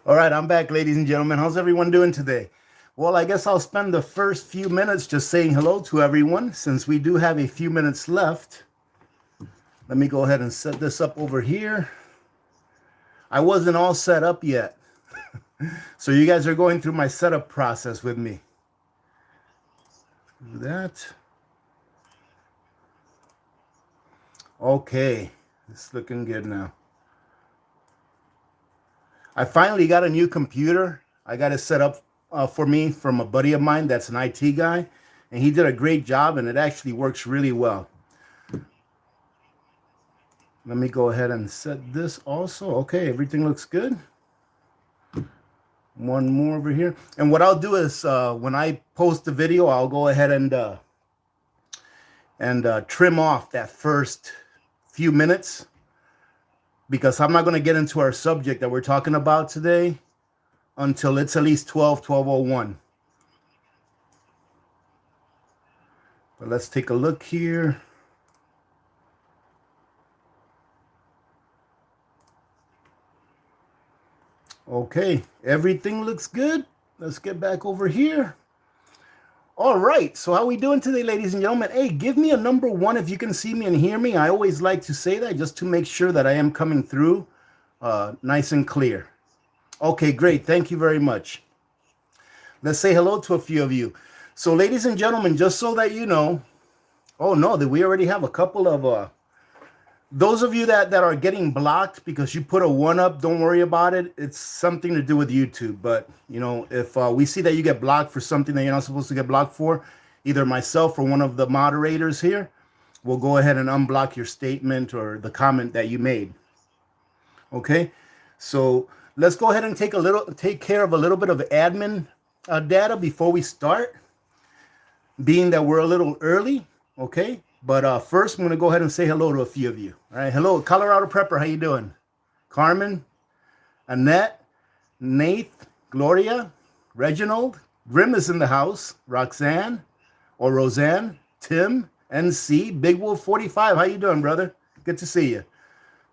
All right, I'm back, ladies and gentlemen. How's everyone doing today? Well, I guess I'll spend the first few minutes just saying hello to everyone since we do have a few minutes left. Let me go ahead and set this up over here. I wasn't all set up yet, so you guys are going through my setup process with me. Do that. Okay, it's looking good now. I finally got a new computer. I got it set up for me from a buddy of mine that's an IT guy, and he did a great job, and it actually works really well. Let me go ahead and set this also. Okay, everything looks good. One more over here. And what I'll do is when I post the video, I'll go ahead and trim off that first few minutes, because I'm not going to get into our subject that we're talking about today until it's at least 12:01. But let's take a look here. Okay, everything looks good. Let's get back over here. All right, so how we doing today, ladies and gentlemen? Hey, give me a number 1 if you can see me and hear me. I always like to say that just to make sure that I am coming through nice and clear. Okay, great. Thank you very much. Let's say hello to a few of you. So, ladies and gentlemen, just so that you know, oh no, that we already have a couple of those of you that are getting blocked because you put a 1 up, don't worry about it. It's something to do with YouTube. But, you know, if we see that you get blocked for something that you're not supposed to get blocked for, either myself or one of the moderators here will go ahead and unblock your statement or the comment that you made. Okay, so let's go ahead and take care of a little bit of admin data before we start, being that we're a little early. Okay. But first, I'm going to go ahead and say hello to a few of you. All right. Hello, Colorado Prepper. How you doing? Carmen, Annette, Nath, Gloria, Reginald, Grim is in the house. Roxanne or Roseanne, Tim, NC, Big Wolf 45. How you doing, brother? Good to see you.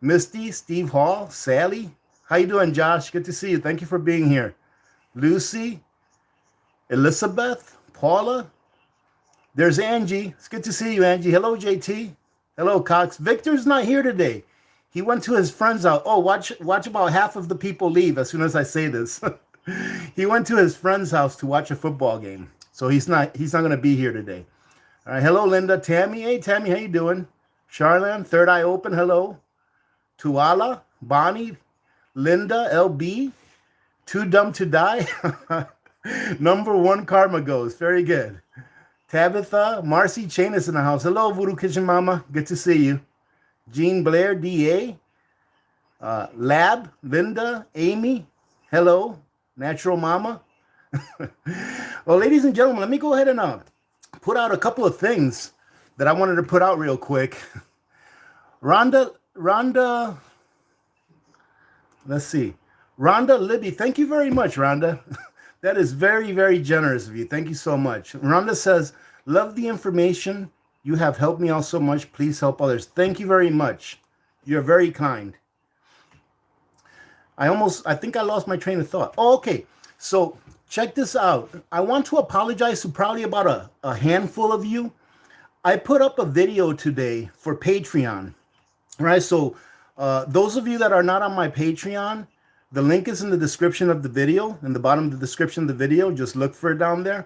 Misty, Steve Hall, Sally. How you doing, Josh? Good to see you. Thank you for being here. Lucy, Elizabeth, Paula. There's Angie. It's good to see you, Angie. Hello, JT. Hello, Cox. Victor's not here today. He went to his friend's house. Oh, watch about half of the people leave as soon as I say this. He went to his friend's house to watch a football game. So he's not going to be here today. All right. Hello, Linda. Tammy. Hey, Tammy. How you doing? Charlene. Third Eye Open. Hello. Tuala. Bonnie. Linda. LB. Too Dumb to Die. Number 1 Karma Goes. Very good. Tabitha, Marcy Chain is in the house. Hello, Voodoo Kitchen Mama. Good to see you. Jean Blair, DA. Lab, Linda, Amy. Hello, Natural Mama. Well, ladies and gentlemen, let me go ahead and put out a couple of things that I wanted to put out real quick. Rhonda, let's see. Rhonda Libby, thank you very much, Rhonda. That is very, very generous of you. Thank you so much. Rhonda says, love the information. You have helped me out so much. Please help others. Thank you very much. You're very kind. I think I lost my train of thought. Oh, okay. So check this out. I want to apologize to probably about a handful of you. I put up a video today for Patreon. Right? So those of you that are not on my Patreon, the link is in the description of the video, in the bottom of the description of the video. Just look for it down there.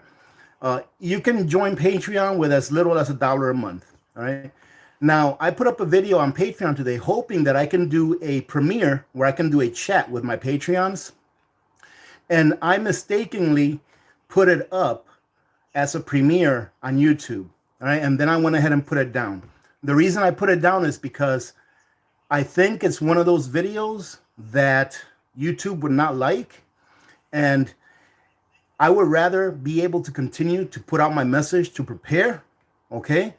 You can join Patreon with as little as $1 a month. All right. Now, I put up a video on Patreon today, hoping that I can do a premiere where I can do a chat with my Patreons. And I mistakenly put it up as a premiere on YouTube. All right. And then I went ahead and put it down. The reason I put it down is because I think it's one of those videos that YouTube would not like, and I would rather be able to continue to put out my message to prepare, okay,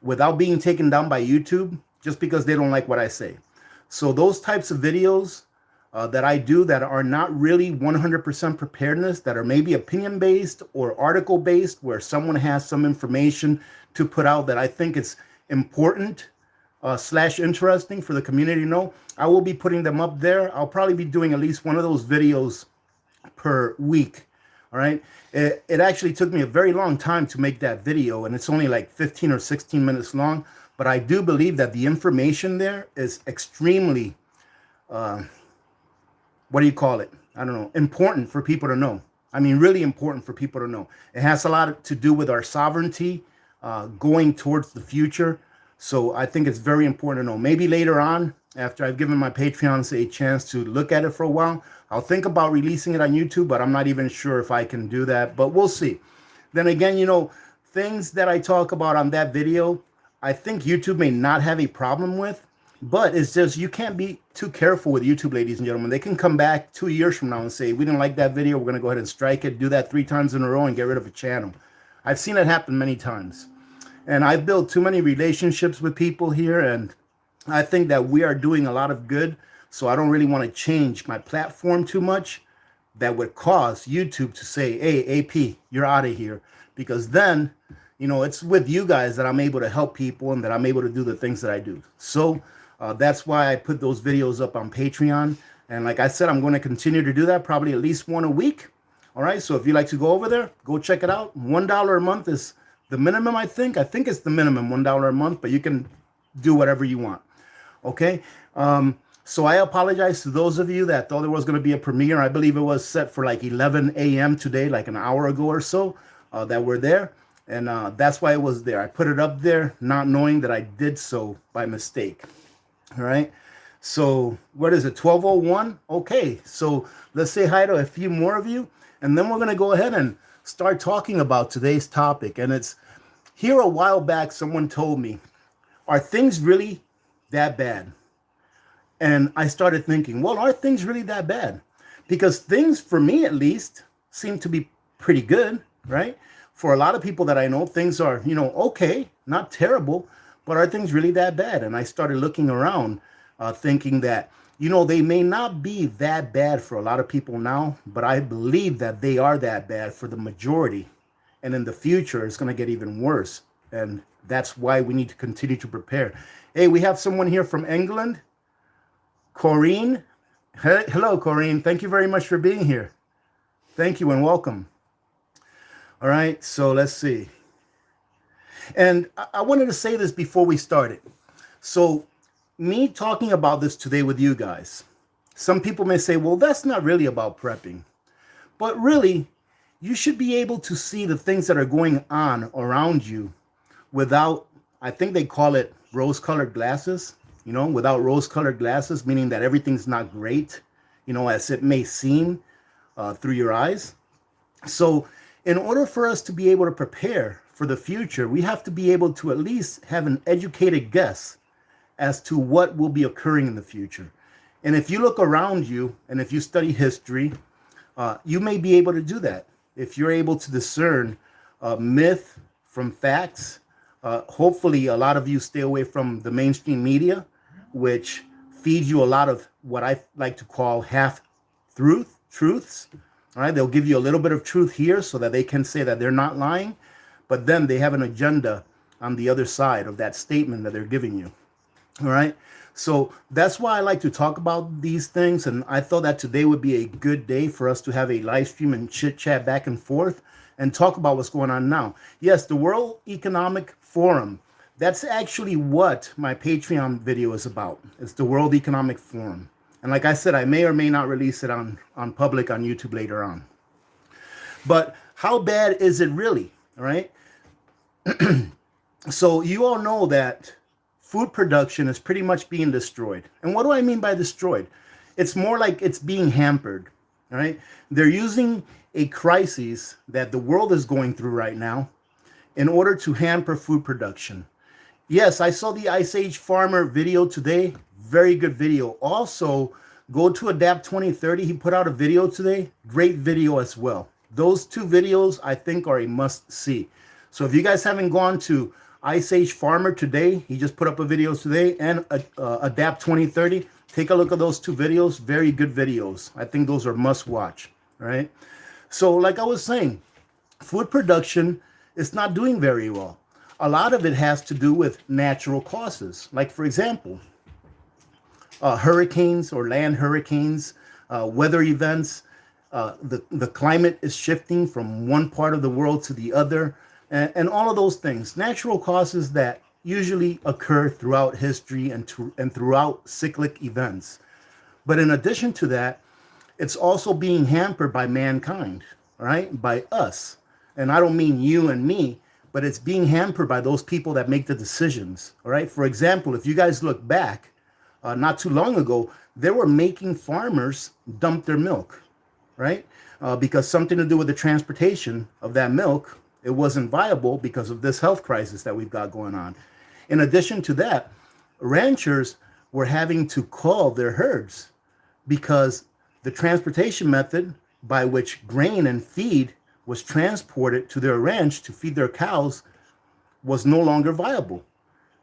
without being taken down by YouTube just because they don't like what I say. So those types of videos that I do that are not really 100% preparedness, that are maybe opinion-based or article-based, where someone has some information to put out that I think it's important / interesting for the community to know, I will be putting them up there. I'll probably be doing at least one of those videos per week. All right. It actually took me a very long time to make that video, and it's only like 15 or 16 minutes long. But I do believe that the information there is extremely, what do you call it? I don't know, important for people to know. I mean, really important for people to know. It has a lot to do with our sovereignty, going towards the future. So I think it's very important to know. Maybe later on, after I've given my Patreons a chance to look at it for a while, I'll think about releasing it on YouTube, but I'm not even sure if I can do that, but we'll see. Then again, things that I talk about on that video, I think YouTube may not have a problem with, but it's just you can't be too careful with YouTube, ladies and gentlemen. They can come back 2 years from now and say, we didn't like that video, we're going to go ahead and strike it, do that 3 times in a row and get rid of a channel. I've seen it happen many times. And I've built too many relationships with people here, and I think that we are doing a lot of good. So I don't really want to change my platform too much. That would cause YouTube to say, hey, AP, you're out of here. Because then, it's with you guys that I'm able to help people and that I'm able to do the things that I do. So that's why I put those videos up on Patreon. And like I said, I'm going to continue to do that, probably at least one a week. All right. So if you like to go over there, go check it out. $1 a month is the minimum, I think. I think it's the minimum, $1 a month, but you can do whatever you want. Okay. So I apologize to those of you that thought there was going to be a premiere. I believe it was set for like 11 a.m. today, like an hour ago or so, that were there. And that's why it was there. I put it up there not knowing that I did so by mistake. All right. So what is it? 12:01. Okay. So let's say hi to a few more of you. And then we're going to go ahead and start talking about today's topic. And it's here a while back, someone told me, are things really that bad? And I started thinking, well, are things really that bad? Because things, for me at least, seem to be pretty good, right? For a lot of people that I know, things are, okay, not terrible, but are things really that bad? And I started looking around, thinking that, they may not be that bad for a lot of people now, but I believe that they are that bad for the majority. And in the future, it's going to get even worse. And that's why we need to continue to prepare. Hey, we have someone here from England. Corrine. Hello, Corrine. Thank you very much for being here. Thank you and welcome. All right, so let's see. And I wanted to say this before we started. So me talking about this today with you guys, some people may say, well, that's not really about prepping. But really, you should be able to see the things that are going on around you without, I think they call it rose-colored glasses. Without rose-colored glasses, meaning that everything's not great, as it may seem through your eyes. So in order for us to be able to prepare for the future, we have to be able to at least have an educated guess as to what will be occurring in the future. And if you look around you and if you study history, you may be able to do that. If you're able to discern myth from facts, hopefully a lot of you stay away from the mainstream media, which feeds you a lot of what I like to call half-truths. All right, they'll give you a little bit of truth here so that they can say that they're not lying, but then they have an agenda on the other side of that statement that they're giving you. All right, so that's why I like to talk about these things, and I thought that today would be a good day for us to have a live stream and chit-chat back and forth and talk about what's going on now. Yes, the World Economic Forum. That's actually what my Patreon video is about. It's the World Economic Forum. And like I said, I may or may not release it on public on YouTube later on. But how bad is it really? All right. So you all know that food production is pretty much being destroyed. And what do I mean by destroyed? It's more like it's being hampered. All right. They're using a crisis that the world is going through right now in order to hamper food production. Yes, I saw the Ice Age Farmer video today. Very good video. Also, go to Adapt 2030. He put out a video today. Great video as well. Those two videos, I think, are a must-see. So if you guys haven't gone to Ice Age Farmer today, he just put up a video today, and Adapt 2030, take a look at those two videos. Very good videos. I think those are must-watch, right? So like I was saying, food production is not doing very well. A lot of it has to do with natural causes. Like, for example, hurricanes or land hurricanes, weather events. The climate is shifting from one part of the world to the other, and all of those things. Natural causes that usually occur throughout history and throughout cyclic events. But in addition to that, it's also being hampered by mankind, right? By us. And I don't mean you and me, but it's being hampered by those people that make the decisions, all right? For example, if you guys look back, not too long ago, they were making farmers dump their milk, right? Because something to do with the transportation of that milk, it wasn't viable because of this health crisis that we've got going on. In addition to that, ranchers were having to cull their herds because the transportation method by which grain and feed was transported to their ranch to feed their cows was no longer viable.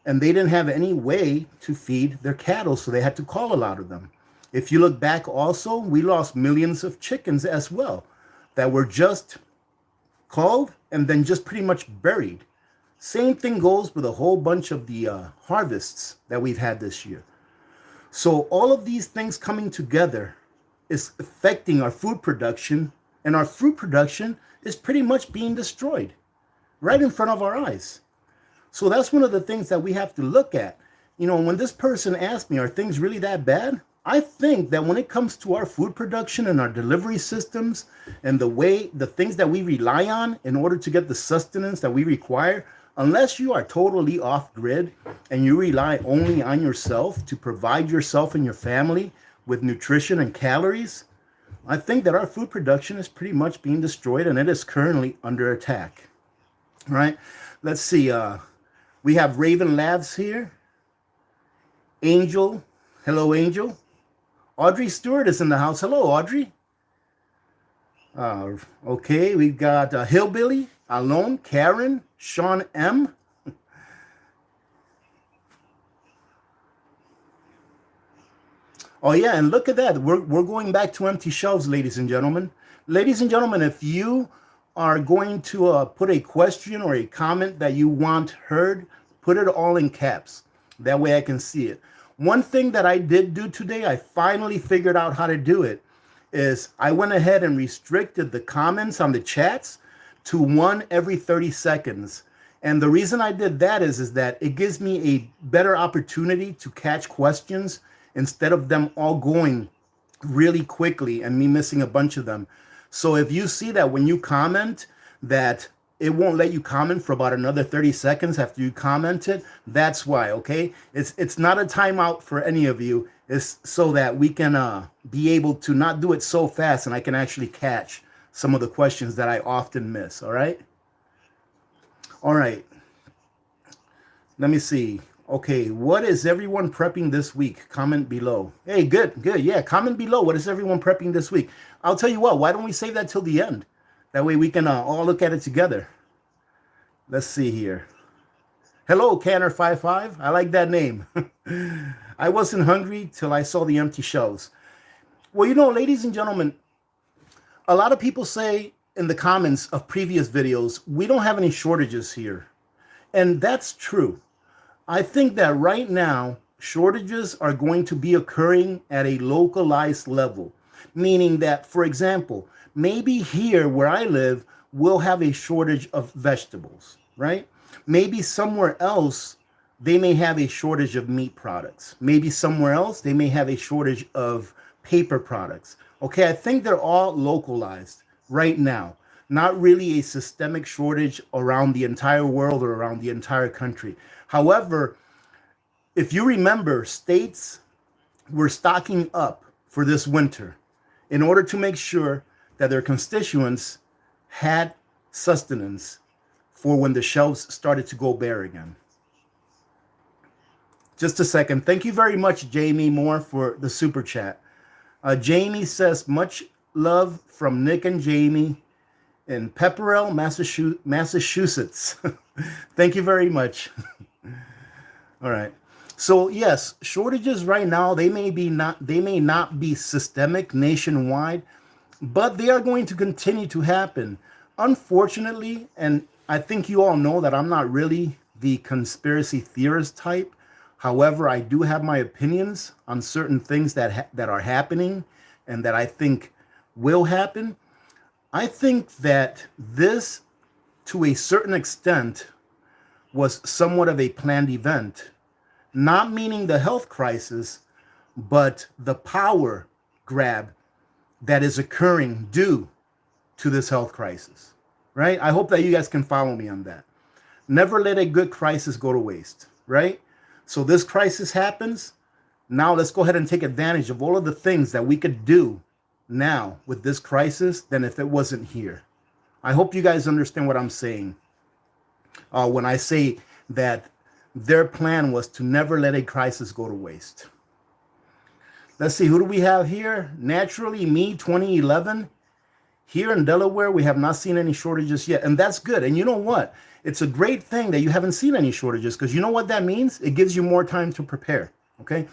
And they didn't have any way to feed their cattle, so they had to cull a lot of them. If you look back also, we lost millions of chickens as well that were just culled and then just pretty much buried. Same thing goes with a whole bunch of the harvests that we've had this year. So all of these things coming together is affecting our food production, and our food production is pretty much being destroyed right in front of our eyes. So that's one of the things that we have to look at. You know, when this person asked me, are things really that bad? I think that when it comes to our food production and our delivery systems and the things that we rely on in order to get the sustenance that we require, unless you are totally off grid and you rely only on yourself to provide yourself and your family with nutrition and calories, I think that our food production is pretty much being destroyed, and it is currently under attack. All right, let's see. We have Raven Labs here. Angel. Hello, Angel. Audrey Stewart is in the house. Hello, Audrey. Okay, we've got Hillbilly, Alone, Karen, Sean M. Oh yeah, and look at that. We're going back to empty shelves, ladies and gentlemen. Ladies and gentlemen, if you are going to put a question or a comment that you want heard, put it all in caps. That way I can see it. One thing that I did do today, I finally figured out how to do it, is I went ahead and restricted the comments on the chats to one every 30 seconds. And the reason I did that is that it gives me a better opportunity to catch questions instead of them all going really quickly and me missing a bunch of them. So if you see that when you comment that it won't let you comment for about another 30 seconds after you commented, that's why, okay? It's not a timeout for any of you. It's so that we can be able to not do it so fast and I can actually catch some of the questions that I often miss, all right? All right. Let me see. Okay, what is everyone prepping this week? Comment below. Hey, good. Yeah, comment below. What is everyone prepping this week? I'll tell you what, why don't we save that till the end? That way we can all look at it together. Let's see here. Hello, Canner55. I like that name. I wasn't hungry till I saw the empty shelves. Well, you know, ladies and gentlemen, a lot of people say in the comments of previous videos, we don't have any shortages here. And that's true. I think that right now, shortages are going to be occurring at a localized level, meaning that, for example, maybe here where I live, we'll have a shortage of vegetables, right? Maybe somewhere else, they may have a shortage of meat products. Maybe somewhere else, they may have a shortage of paper products. Okay, I think they're all localized right now, not really a systemic shortage around the entire world or around the entire country. However, if you remember, states were stocking up for this winter in order to make sure that their constituents had sustenance for when the shelves started to go bare again. Just a second. Thank you very much, Jamie Moore, for the super chat. Jamie says, much love from Nick and Jamie in Pepperell, Massachusetts. Thank you very much. All right. So yes, shortages right now, they may not be systemic nationwide, but they are going to continue to happen. Unfortunately, and I think you all know that I'm not really the conspiracy theorist type. However, I do have my opinions on certain things that are happening and that I think will happen. I think that this, to a certain extent, was somewhat of a planned event, not meaning the health crisis, but the power grab that is occurring due to this health crisis, right? I hope that you guys can follow me on that. Never let a good crisis go to waste, right? So this crisis happens. Now let's go ahead and take advantage of all of the things that we could do now with this crisis than if it wasn't here. I hope you guys understand what I'm saying when I say that their plan was to never let a crisis go to waste. Let's see, who do we have here? Naturally, me, 2011. Here in Delaware, we have not seen any shortages yet, and that's good. And you know what? It's a great thing that you haven't seen any shortages, because you know what that means? It gives you more time to prepare, okay?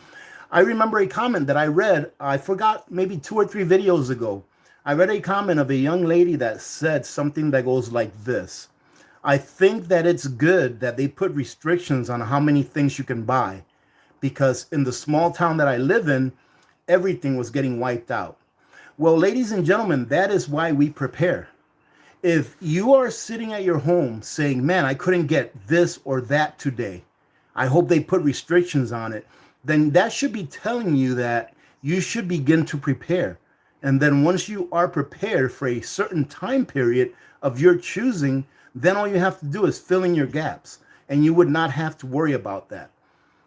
I remember a comment that I read, I forgot, maybe 2 or 3 videos ago. I read a comment of a young lady that said something that goes like this. I think that it's good that they put restrictions on how many things you can buy, because in the small town that I live in, everything was getting wiped out. Well, ladies and gentlemen, that is why we prepare. If you are sitting at your home saying, man, I couldn't get this or that today, I hope they put restrictions on it, then that should be telling you that you should begin to prepare. And then once you are prepared for a certain time period of your choosing, then all you have to do is fill in your gaps, and you would not have to worry about that.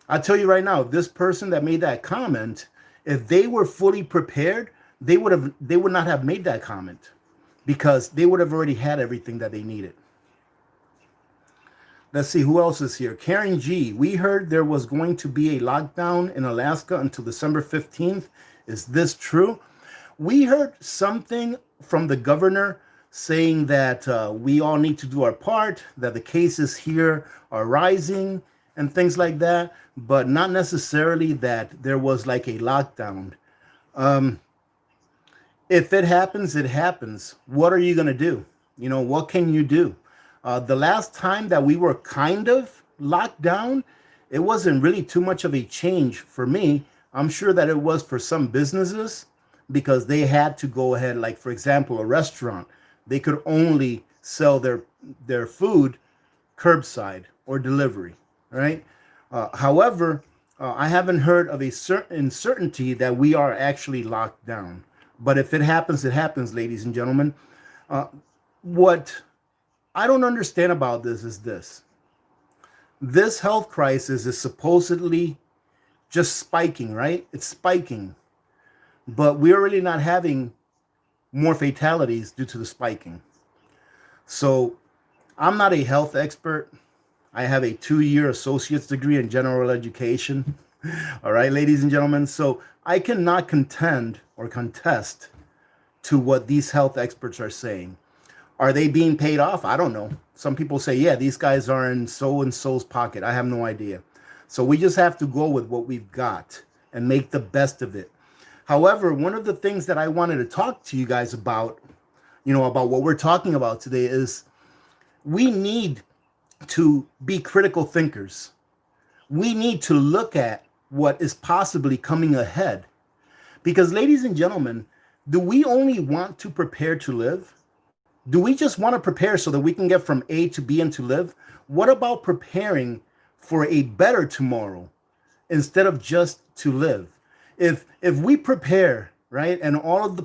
I'll tell you right now, this person that made that comment, if they were fully prepared, they would not have made that comment, because they would have already had everything that they needed. Let's see, who else is here? Karen G. We heard there was going to be a lockdown in Alaska until December 15th. Is this true? We heard something from the governor saying that we all need to do our part, that the cases here are rising and things like that, but not necessarily that there was like a lockdown. If it happens, it happens. What are you going to do? You know, what can you do? The last time that we were kind of locked down, it wasn't really too much of a change for me. I'm sure that it was for some businesses, because they had to go ahead, like, for example, a restaurant, they could only sell their food curbside or delivery, right? However, I haven't heard of a certain certainty that we are actually locked down. But if it happens, it happens, ladies and gentlemen. What I don't understand about this is this. This health crisis is supposedly just spiking, right? It's spiking. But we're really not having more fatalities due to the spiking. So I'm not a health expert. I have a 2-year associate's degree in general education. All right, ladies and gentlemen. So I cannot contend or contest to what these health experts are saying. Are they being paid off? I don't know. Some people say, yeah, these guys are in so-and-so's pocket. I have no idea. So we just have to go with what we've got and make the best of it. However, one of the things that I wanted to talk to you guys about, about what we're talking about today, is we need to be critical thinkers. We need to look at what is possibly coming ahead. Because, ladies and gentlemen, do we only want to prepare to live? Do we just want to prepare so that we can get from A to B and to live? What about preparing for a better tomorrow instead of just to live? If we prepare, right, and all of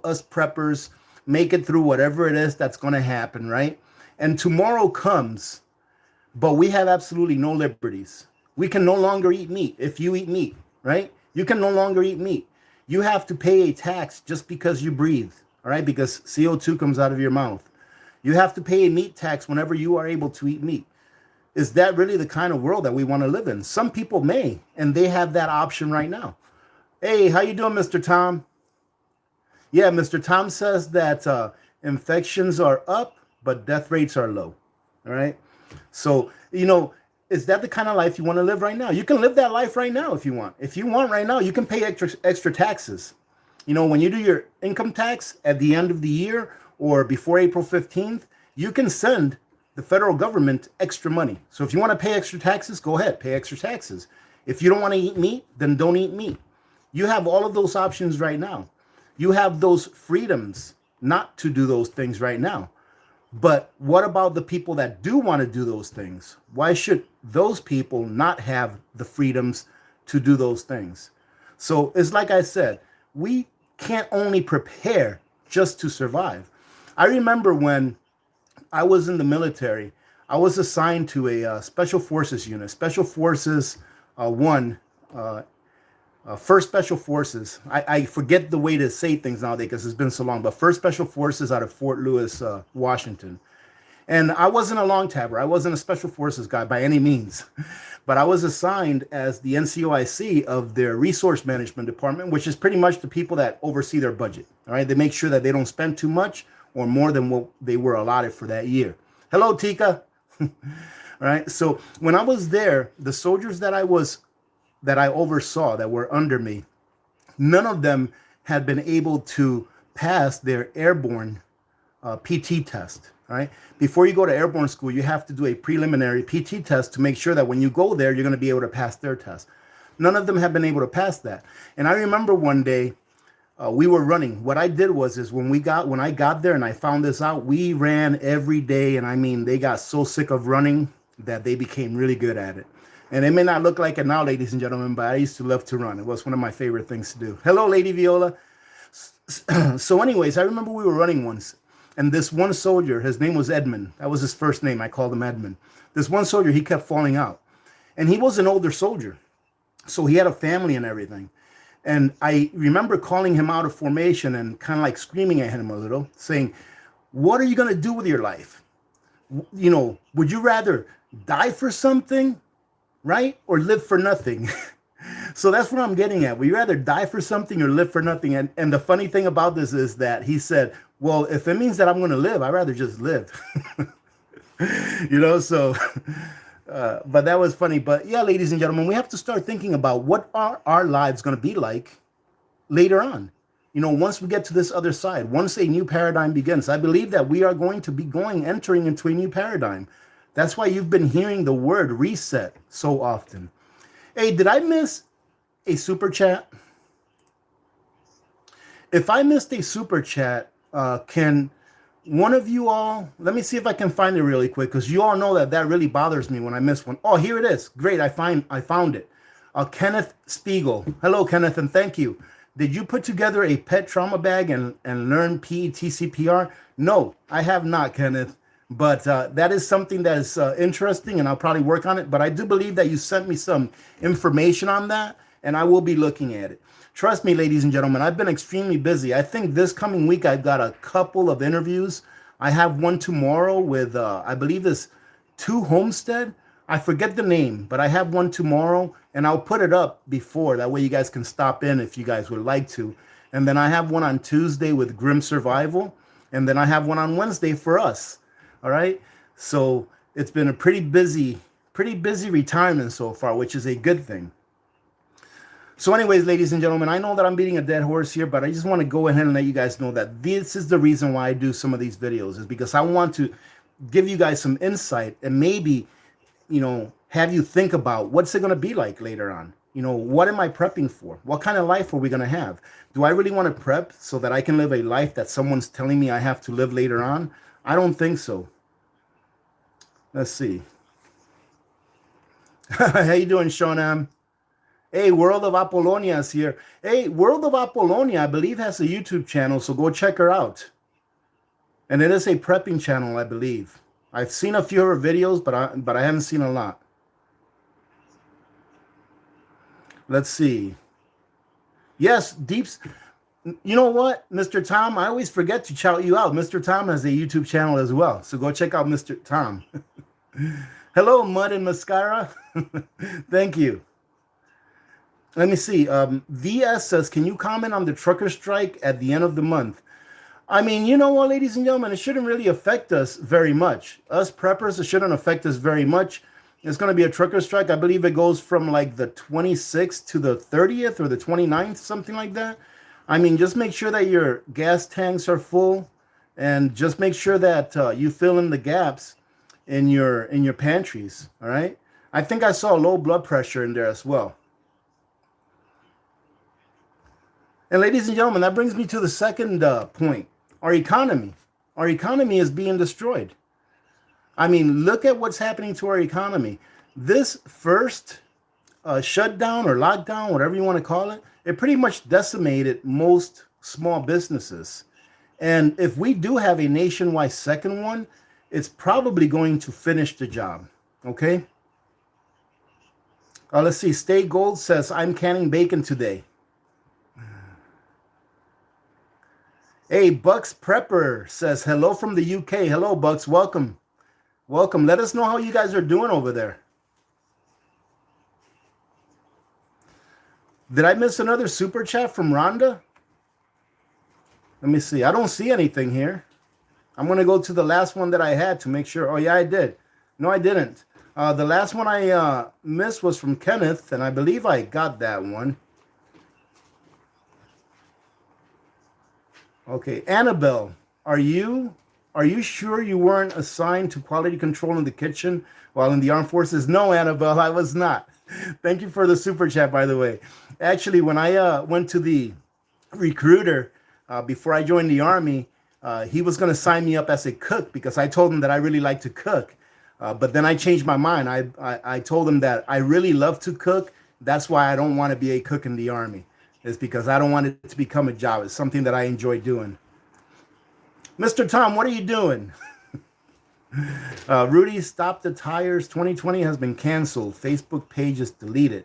us preppers make it through whatever it is that's going to happen, right? And tomorrow comes, but we have absolutely no liberties. We can no longer eat meat. If you eat meat, right? You can no longer eat meat. You have to pay a tax just because you breathe, all right? Because CO2 comes out of your mouth. You have to pay a meat tax whenever you are able to eat meat. Is that really the kind of world that we want to live in? Some people may, and they have that option right now. Hey, how you doing, Mr. Tom? Yeah, Mr. Tom says that infections are up, but death rates are low, all right? So, is that the kind of life you want to live right now? You can live that life right now if you want. If you want right now, you can pay extra taxes. When you do your income tax at the end of the year or before April 15th, you can send the federal government extra money. So if you want to pay extra taxes, go ahead, pay extra taxes. If you don't want to eat meat, then don't eat meat. You have all of those options right now. You have those freedoms not to do those things right now. But what about the people that do want to do those things? Why should those people not have the freedoms to do those things? So it's like I said, we can't only prepare just to survive. I remember when I was in the military, I was assigned to a special forces unit, Special Forces 1, First Special Forces. I forget the way to say things nowadays because it's been so long, but First Special Forces out of Fort Lewis, Washington. And I wasn't a long tabber. I wasn't a Special Forces guy by any means. But I was assigned as the NCOIC of their resource management department, which is pretty much the people that oversee their budget. All right. They make sure that they don't spend too much or more than what they were allotted for that year. Hello, Tika. All right. So when I was there, the soldiers that I oversaw that were under me, none of them had been able to pass their airborne PT test. Right? Before you go to airborne school, you have to do a preliminary PT test to make sure that when you go there, you're going to be able to pass their test. None of them have been able to pass that. And I remember one day we were running. What I did was when I got there and I found this out, we ran every day. And I mean, they got so sick of running that they became really good at it. And it may not look like it now, ladies and gentlemen, but I used to love to run. It was one of my favorite things to do. Hello, Lady Viola. So anyways, I remember we were running once. And this one soldier, his name was Edmund. That was his first name. I called him Edmund. This one soldier, he kept falling out. And he was an older soldier. So he had a family and everything. And I remember calling him out of formation and kind of like screaming at him a little, saying, what are you going to do with your life? You know, would you rather die for something, right? Or live for nothing? So that's what I'm getting at. Would you rather die for something or live for nothing? And the funny thing about this is that he said, well, if it means that I'm going to live, I'd rather just live. So, but that was funny. But yeah, ladies and gentlemen, we have to start thinking about what are our lives going to be like later on. Once we get to this other side, once a new paradigm begins, I believe that we are going to be entering into a new paradigm. That's why you've been hearing the word reset so often. Hey, did I miss a super chat? If I missed a super chat, can one of you all, let me see if I can find it really quick, because you all know that really bothers me when I miss one. Oh, here it is. Great, I found it. Kenneth Spiegel. Hello, Kenneth, and thank you. Did you put together a pet trauma bag and learn PETCPR? No, I have not, Kenneth. But that is something that is interesting, and I'll probably work on it. But I do believe that you sent me some information on that, and I will be looking at it. Trust me, ladies and gentlemen, I've been extremely busy. I think this coming week I've got a couple of interviews. I have one tomorrow with, I believe it's To Homestead. I forget the name, but I have one tomorrow, and I'll put it up before. That way you guys can stop in if you guys would like to. And then I have one on Tuesday with Grim Survival, and then I have one on Wednesday for us. All right. So it's been a pretty busy retirement so far, which is a good thing. So anyways, ladies and gentlemen, I know that I'm beating a dead horse here, but I just want to go ahead and let you guys know that this is the reason why I do some of these videos, is because I want to give you guys some insight and maybe, have you think about what's it going to be like later on. What am I prepping for? What kind of life are we going to have? Do I really want to prep so that I can live a life that someone's telling me I have to live later on? I don't think so. Let's see. How you doing, Shonam? Hey, World of Apollonia is here. Hey, World of Apollonia, I believe, has a YouTube channel, so go check her out. And it is a prepping channel, I believe. I've seen a few of her videos, but I haven't seen a lot. Let's see. Yes, Deeps. You know what, Mr. Tom? I always forget to shout you out. Mr. Tom has a YouTube channel as well, so go check out Mr. Tom. Hello, Mud and Mascara. Thank you. Let me see. VS says, can you comment on the trucker strike at the end of the month? I mean, you know what, ladies and gentlemen, it shouldn't really affect us very much. Us preppers, it shouldn't affect us very much. It's going to be a trucker strike. I believe it goes from like the 26th to the 30th or the 29th, something like that. I mean, just make sure that your gas tanks are full, and just make sure that you fill in the gaps in your pantries. All right. I think I saw low blood pressure in there as well. And ladies and gentlemen, that brings me to the second point. Our economy. Our economy is being destroyed. I mean, look at what's happening to our economy. This first shutdown or lockdown, whatever you want to call it, it pretty much decimated most small businesses. And if we do have a nationwide second one, it's probably going to finish the job. Okay. Let's see. Stay Gold says, I'm canning bacon today. Hey, Bucks Prepper says, hello from the UK. Hello, Bucks. Welcome. Welcome. Let us know how you guys are doing over there. Did I miss another super chat from Rhonda? Let me see. I don't see anything here. I'm going to go to the last one that I had to make sure. Oh, yeah, I did. No, I didn't. The last one I missed was from Kenneth, and I believe I got that one. Okay, Annabelle, are you sure you weren't assigned to quality control in the kitchen while in the armed forces? No, Annabelle, I was not. Thank you for the super chat, by the way. Actually, when I went to the recruiter before I joined the Army, he was going to sign me up as a cook because I told him that I really like to cook. But then I changed my mind. I told him that I really love to cook. That's why I don't want to be a cook in the Army. It's because I don't want it to become a job. It's something that I enjoy doing. Mr. Tom, what are you doing? Rudy, Stop the Tires 2020 has been canceled. Facebook page is deleted.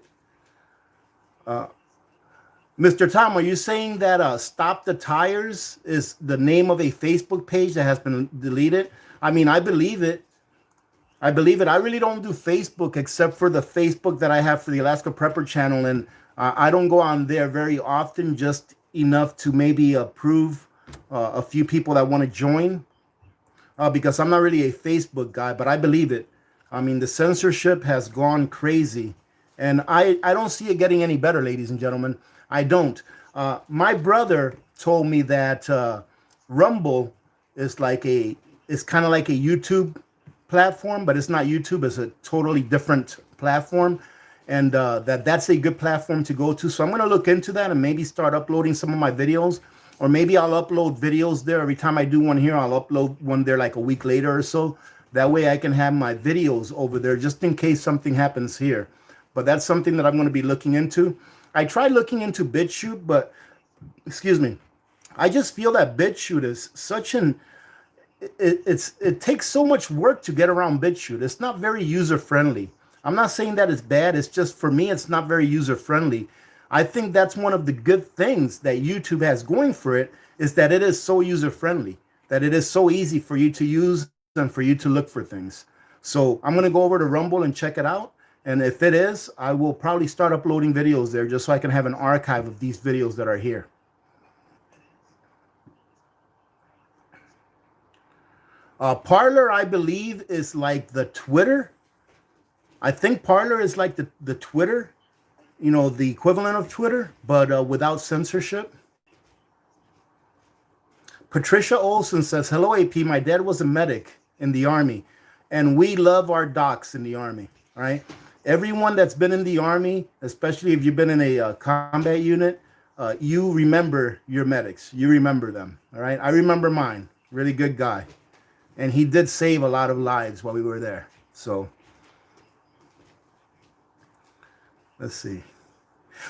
Mr. Tom, are you saying that Stop the Tires is the name of a Facebook page that has been deleted? I mean, I believe it. I believe it. I really don't do Facebook except for the Facebook that I have for the Alaska Prepper channel. And I don't go on there very often, just enough to maybe approve a few people that want to join. Because I'm not really a Facebook guy, but I believe it. I mean, the censorship has gone crazy. And I don't see it getting any better, ladies and gentlemen. I don't. My brother told me that Rumble is kind of like a YouTube platform, but it's not YouTube. It's a totally different platform, and that's a good platform to go to. So I'm going to look into that and maybe start uploading some of my videos, or maybe I'll upload videos there. Every time I do one here, I'll upload one there like a week later or so. That way I can have my videos over there just in case something happens here. But that's something that I'm going to be looking into. I tried looking into BitChute, but excuse me, I just feel that BitChute is such an it takes so much work to get around BitChute. It's not very user friendly. I'm not saying that it's bad. It's just, for me, it's not very user friendly. I think that's one of the good things that YouTube has going for it, is that it is so user friendly, that it is so easy for you to use and for you to look for things. So I'm going to go over to Rumble and check it out. And if it is, I will probably start uploading videos there just so I can have an archive of these videos that are here. Parler, I believe, is like the Twitter. I think Parler is like the Twitter, the equivalent of Twitter, but without censorship. Patricia Olson says, hello, AP. My dad was a medic in the Army, and we love our docs in the Army, all right? Everyone that's been in the Army, especially if you've been in a combat unit, you remember your medics. You remember them, all right? I remember mine. Really good guy. And he did save a lot of lives while we were there. So, let's see.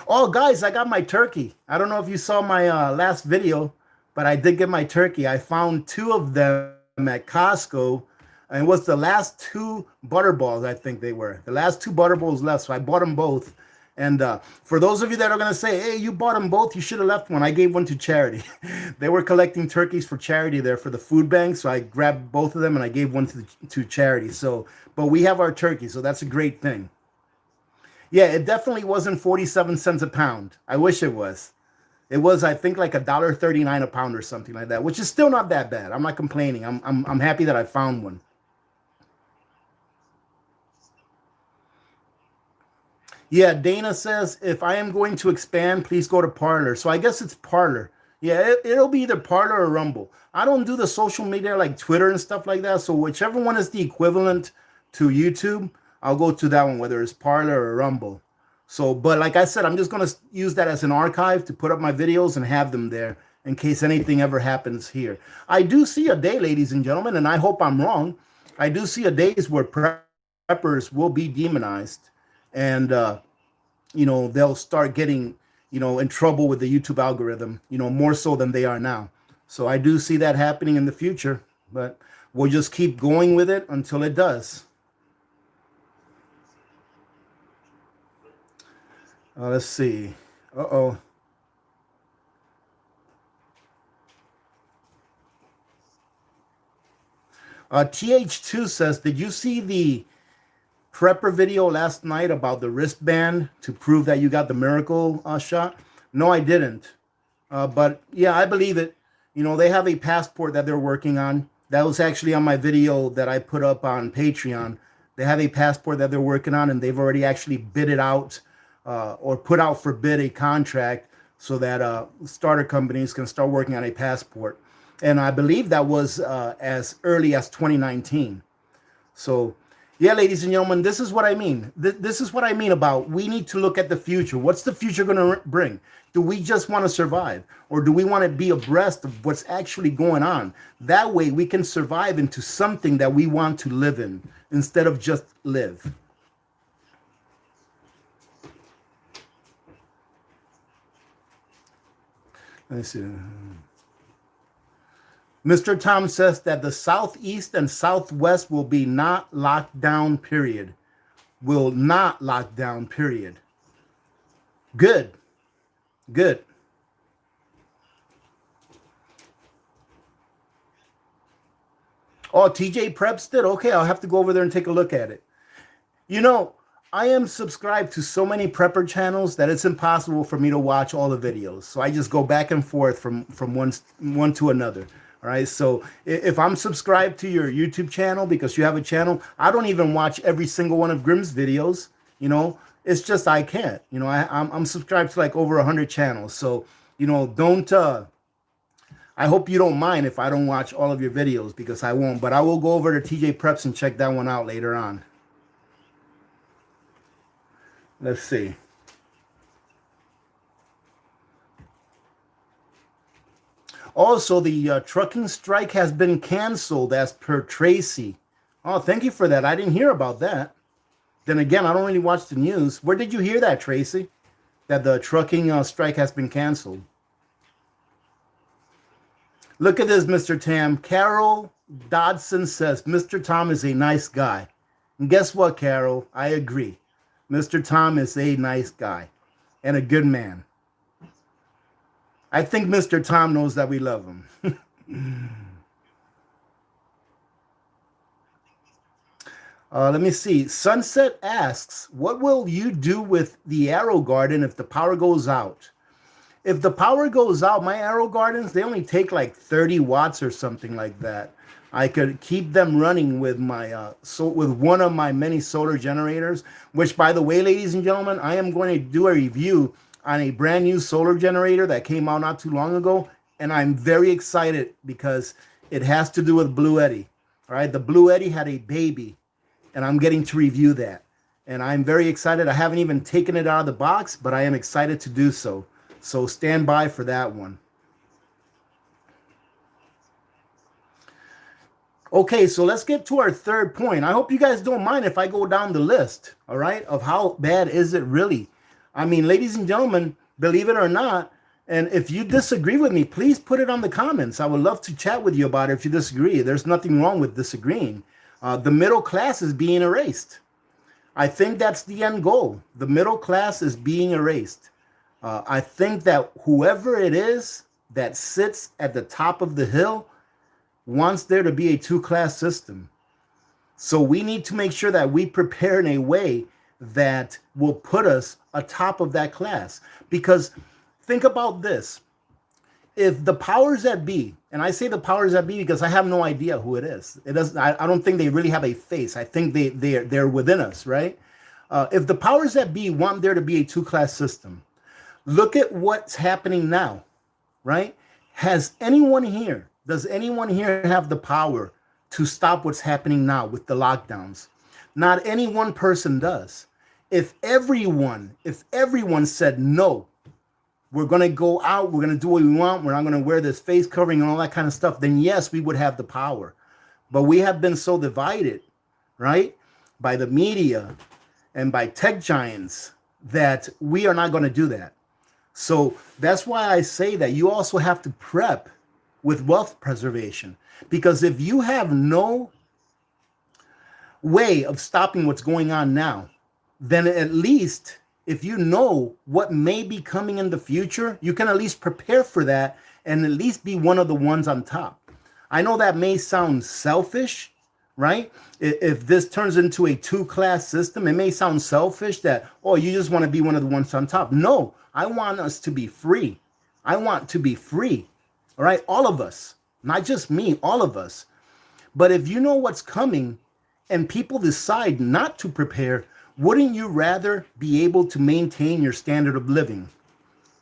Oh, guys, I got my turkey. I don't know if you saw my last video, but I did get my turkey. I found 2 of them at Costco. And it was the last 2 butterballs, I think they were. The last 2 butterballs left, so I bought them both. And for those of you that are going to say, hey, you bought them both, you should have left one. I gave one to charity. They were collecting turkeys for charity there for the food bank, so I grabbed both of them and I gave one to charity. So, but we have our turkey, so that's a great thing. Yeah, it definitely wasn't 47 cents a pound. I wish it was. It was, I think, like $1.39 a pound or something like that, which is still not that bad. I'm not complaining. I'm happy that I found one. Yeah, Dana says, if I am going to expand, please go to Parler. So I guess it's Parler. Yeah, it'll be either Parler or Rumble. I don't do the social media like Twitter and stuff like that. So whichever one is the equivalent to YouTube, I'll go to that one, whether it's Parler or Rumble. So, but like I said, I'm just going to use that as an archive to put up my videos and have them there in case anything ever happens here. I do see a day, ladies and gentlemen, and I hope I'm wrong. I do see a days where preppers will be demonized, and they'll start getting in trouble with the YouTube algorithm, more so than they are now. So I do see that happening in the future, but we'll just keep going with it until it does. Let's see. Uh-oh. TH2 says, did you see the prepper video last night about the wristband to prove that you got the miracle shot? No, I didn't. But yeah, I believe it. They have a passport that they're working on. That was actually on my video that I put up on Patreon. They have a passport that they're working on, and they've already actually bid it out or put out for bid a contract so that starter companies can start working on a passport. And I believe that was as early as 2019. So, yeah, ladies and gentlemen, this is what I mean. This is what I mean about we need to look at the future. What's the future going to bring? Do we just want to survive? Or do we want to be abreast of what's actually going on? That way we can survive into something that we want to live in instead of just live. Let me see. Mr. Tom says that the Southeast and Southwest will be not locked down, period. Will not lock down, period. Good. Good. Oh, TJ Preps did? Okay, I'll have to go over there and take a look at it. I am subscribed to so many prepper channels that it's impossible for me to watch all the videos. So I just go back and forth from one to another. All right. So if I'm subscribed to your YouTube channel because you have a channel, I don't even watch every single one of Grimm's videos. It's just I can't. I'm subscribed to like over 100 channels. So, don't. I hope you don't mind if I don't watch all of your videos because I won't. But I will go over to TJ Preps and check that one out later on. Let's see. Also, the trucking strike has been canceled as per Tracy. Oh, thank you for that. I didn't hear about that. Then again, I don't really watch the news. Where did you hear that, Tracy? That the trucking strike has been canceled. Look at this, Mr. Tam. Carol Dodson says, Mr. Tom is a nice guy. And guess what, Carol? I agree. Mr. Tom is a nice guy and a good man. I think Mr. Tom knows that we love him. Let me see. Sunset asks, what will you do with the Arrow Garden if the power goes out? If the power goes out, my Arrow Gardens, they only take like 30 watts or something like that. I could keep them running with my with one of my many solar generators, which, by the way, ladies and gentlemen, I am going to do a review on a brand new solar generator that came out not too long ago, and I'm very excited because it has to do with Blue Eddy. All right, the Blue Eddy had a baby, and I'm getting to review that, and I'm very excited. I haven't even taken it out of the box, but I am excited to do so. So stand by for that one. Okay, so let's get to our third point. I hope you guys don't mind if I go down the list, all right, of how bad is it really. I mean, ladies and gentlemen, believe it or not, and if you disagree with me, please put it on the comments. I would love to chat with you about it if you disagree. There's nothing wrong with disagreeing. The middle class is being erased. I think that's the end goal. The middle class is being erased. I think that whoever it is that sits at the top of the hill wants there to be a two-class system. So we need to make sure that we prepare in a way that will put us atop of that class. Because think about this. If the powers that be, and I say the powers that be because I have no idea who it is. It doesn't. I don't think they really have a face. I think they're within us, right? If the powers that be want there to be a two-class system, look at what's happening now, right? Does anyone here have the power to stop what's happening now with the lockdowns? Not any one person does. If everyone said no, we're going to go out, we're going to do what we want, we're not going to wear this face covering and all that kind of stuff, then yes, we would have the power. But we have been so divided, right, by the media and by tech giants that we are not going to do that. So that's why I say that you also have to prep with wealth preservation. Because if you have no way of stopping what's going on now, then at least if you know what may be coming in the future, you can at least prepare for that and at least be one of the ones on top. I know that may sound selfish, right? If this turns into a two-class system, it may sound selfish that, oh, you just want to be one of the ones on top. No, I want us to be free. I want to be free, all right? All of us, not just me, all of us. But if you know what's coming and people decide not to prepare, wouldn't you rather be able to maintain your standard of living?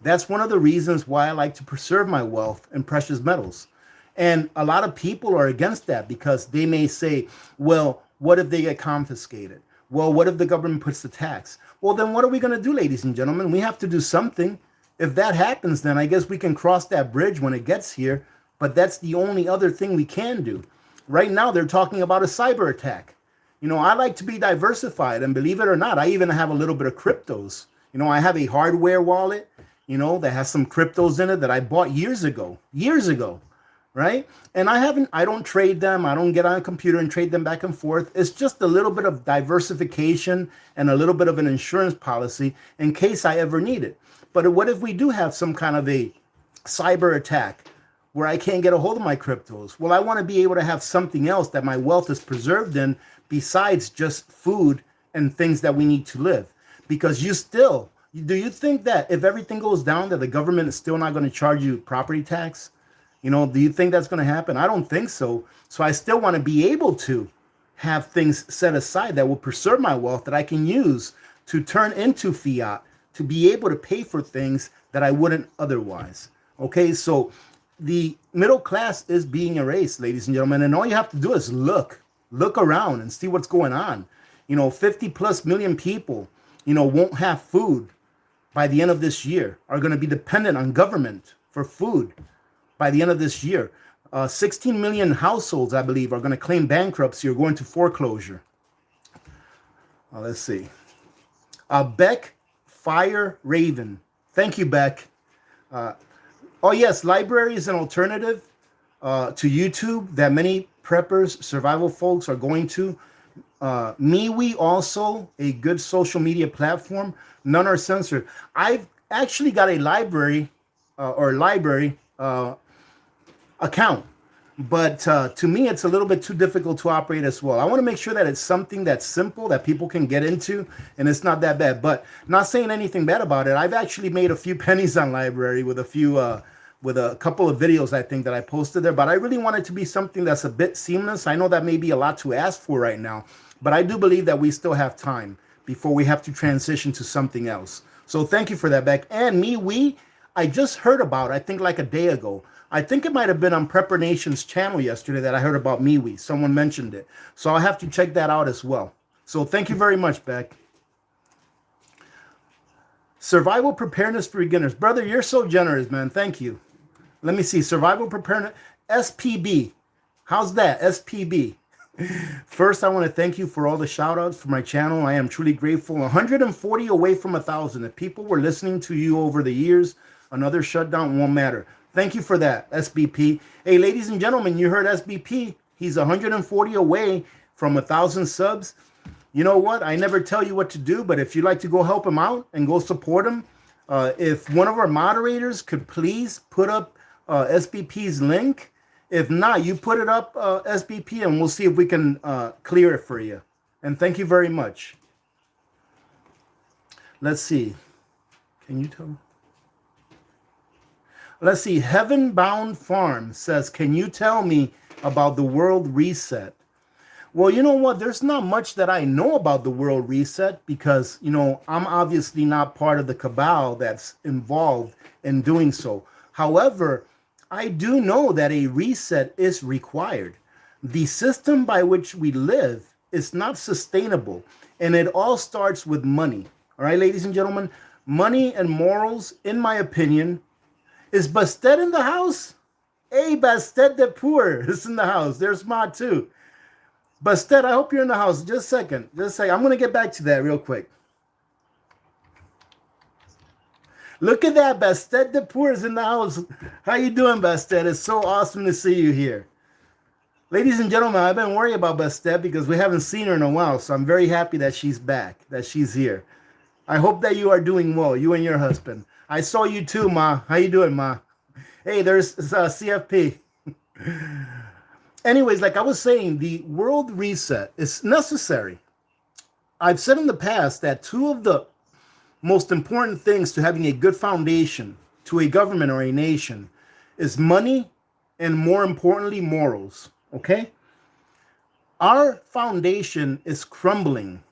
That's one of the reasons why I like to preserve my wealth and precious metals. And a lot of people are against that because they may say, well, what if they get confiscated? Well, what if the government puts the tax? Well, then what are we going to do, ladies and gentlemen? We have to do something. If that happens, then I guess we can cross that bridge when it gets here. But that's the only other thing we can do. Right now, they're talking about a cyber attack. You know, I like to be diversified, and believe it or not, I even have a little bit of cryptos. You know, I have a hardware wallet, you know, that has some cryptos in it that I bought years ago, right? And I don't trade them. I don't get on a computer and trade them back and forth. It's just a little bit of diversification and a little bit of an insurance policy in case I ever need it. But what if we do have some kind of a cyber attack where I can't get a hold of my cryptos? Well, I want to be able to have something else that my wealth is preserved in besides just food and things that we need to live. Because do you think that if everything goes down that the government is still not going to charge you property tax? You know, do you think that's going to happen? I don't think so. So I still want to be able to have things set aside that will preserve my wealth that I can use to turn into fiat, to be able to pay for things that I wouldn't otherwise. Okay, so the middle class is being erased, ladies and gentlemen, and all you have to do is look around and see what's going on. You know, 50 plus million people, you know, won't have food by the end of this year, are going to be dependent on government for food by the end of this year. 16 million households, I believe, are going to claim bankruptcy or go into foreclosure. Let's see. Beck Fire Raven. Thank you, Beck. Oh, yes, library is an alternative to YouTube that many preppers, survival folks are going to. MeWe also, a good social media platform. None are censored. I've actually got a library account, but to me, it's a little bit too difficult to operate as well. I want to make sure that it's something that's simple that people can get into, and it's not that bad. But not saying anything bad about it. I've actually made a few pennies on library with a couple of videos, I think, that I posted there. But I really want it to be something that's a bit seamless. I know that may be a lot to ask for right now, but I do believe that we still have time before we have to transition to something else. So thank you for that, Beck. And MeWe, I just heard about, I think like a day ago. I think it might have been on Prepper Nation's channel yesterday that I heard about MeWe. Someone mentioned it. So I'll have to check that out as well. So thank you very much, Beck. Survival preparedness for beginners. Brother, you're so generous, man. Thank you. Let me see. Survival preparedness. SPB. How's that? SPB. First, I want to thank you for all the shout outs for my channel. I am truly grateful. 140 away from 1,000. If people were listening to you over the years, another shutdown won't matter. Thank you for that, SBP. Hey, ladies and gentlemen, you heard SBP. He's 140 away from 1,000 subs. You know what? I never tell you what to do, but if you'd like to go help him out and go support him, if one of our moderators could please put up SBP's link. If not, you put it up, SBP, and we'll see if we can clear it for you. And thank you very much. Let's see. Can you tell me? Let's see. Heaven Bound Farm says, can you tell me about the world reset? Well, you know what? There's not much that I know about the world reset because, you know, I'm obviously not part of the cabal that's involved in doing so. However, I do know that a reset is required. The system by which we live It's not sustainable. And it all starts with money. All right, ladies and gentlemen, money and morals, in my opinion, is Bastet in the house? Hey, Bastet de Poor is in the house. There's Ma too. Bastet, I hope you're in the house. Just a second. Just a second. I'm going to get back to that real quick. Look at that. Bastet de Poor is in the house. How you doing, Bastet? It's so awesome to see you here. Ladies and gentlemen, I've been worried about Bastet because we haven't seen her in a while. So I'm very happy that she's back, that she's here. I hope that you are doing well, you and your husband. I saw you too, Ma. How you doing, Ma? Hey, there's CFP. Anyways, like I was saying, the world reset is necessary. I've said in the past that two of the most important things to having a good foundation to a government or a nation is money and, more importantly, morals. Okay? Our foundation is crumbling.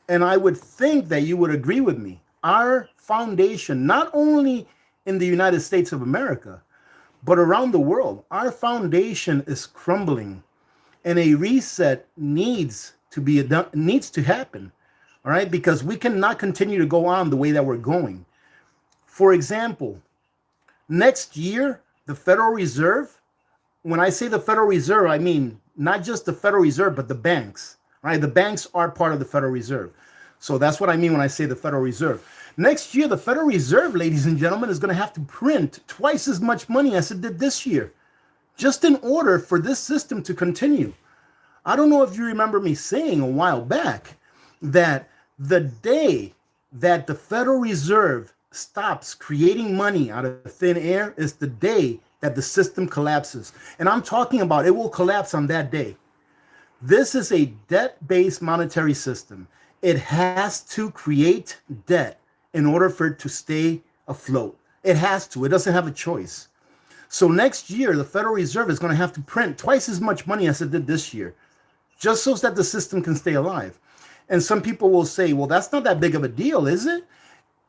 And I would think that you would agree with me. Our foundation, not only in the United States of America, but around the world, our foundation is crumbling, and a reset needs to happen. All right, because we cannot continue to go on the way that we're going. For example, next year, the Federal Reserve. When I say the Federal Reserve, I mean not just the Federal Reserve, but the banks. Right, the banks are part of the Federal Reserve. So that's what I mean when I say the Federal Reserve. Next year, the Federal Reserve, ladies and gentlemen, is going to have to print twice as much money as it did this year, just in order for this system to continue. I don't know if you remember me saying a while back that the day that the Federal Reserve stops creating money out of thin air is the day that the system collapses. And I'm talking about it will collapse on that day. This is a debt-based monetary system. It has to create debt in order for it to stay afloat. It has to. It doesn't have a choice. So next year, the Federal Reserve is going to have to print twice as much money as it did this year, just so that the system can stay alive. And some people will say, well, that's not that big of a deal, is it?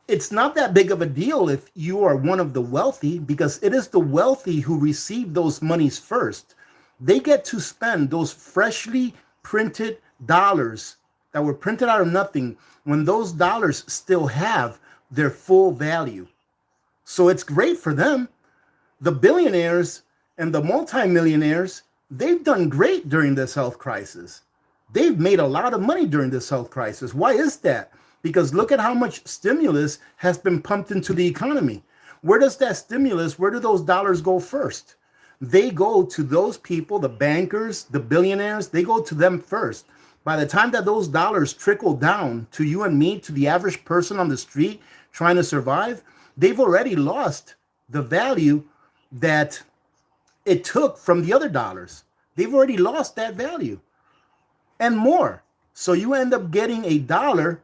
It's not that big of a deal if you are one of the wealthy, because it is the wealthy who receive those monies first. They get to spend those freshly printed dollars that were printed out of nothing when those dollars still have their full value. So it's great for them. The billionaires and the multimillionaires, they've done great during this health crisis. They've made a lot of money during this health crisis. Why is that? Because look at how much stimulus has been pumped into the economy. Where does that stimulus, where do those dollars go first? They go to those people, the bankers, the billionaires, they go to them first. By the time that those dollars trickle down to you and me, to the average person on the street trying to survive, they've already lost the value that it took from the other dollars. They've already lost that value and more. So you end up getting a dollar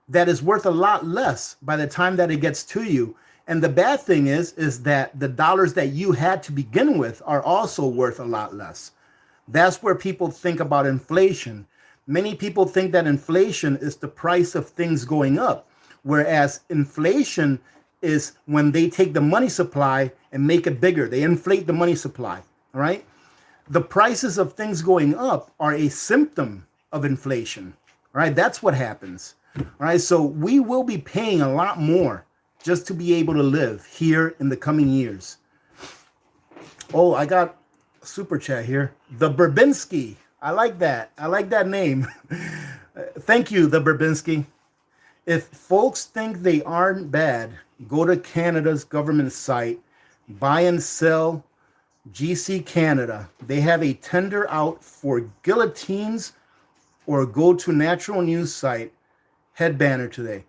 that is worth a lot less by the time that it gets to you. And the bad thing is that the dollars that you had to begin with are also worth a lot less. That's where people think about inflation. Many people think that inflation is the price of things going up, whereas inflation is when they take the money supply and make it bigger. They inflate the money supply, all right? The prices of things going up are a symptom of inflation, all right? That's what happens, all right? So we will be paying a lot more just to be able to live here in the coming years. Oh, I got a super chat here. The Burbinski. I like that. I like that name. Thank you, the Burbinski. If folks think they aren't bad, go to Canada's government site, buy and sell GC Canada. They have a tender out for guillotines, or go to Natural News site, head banner today.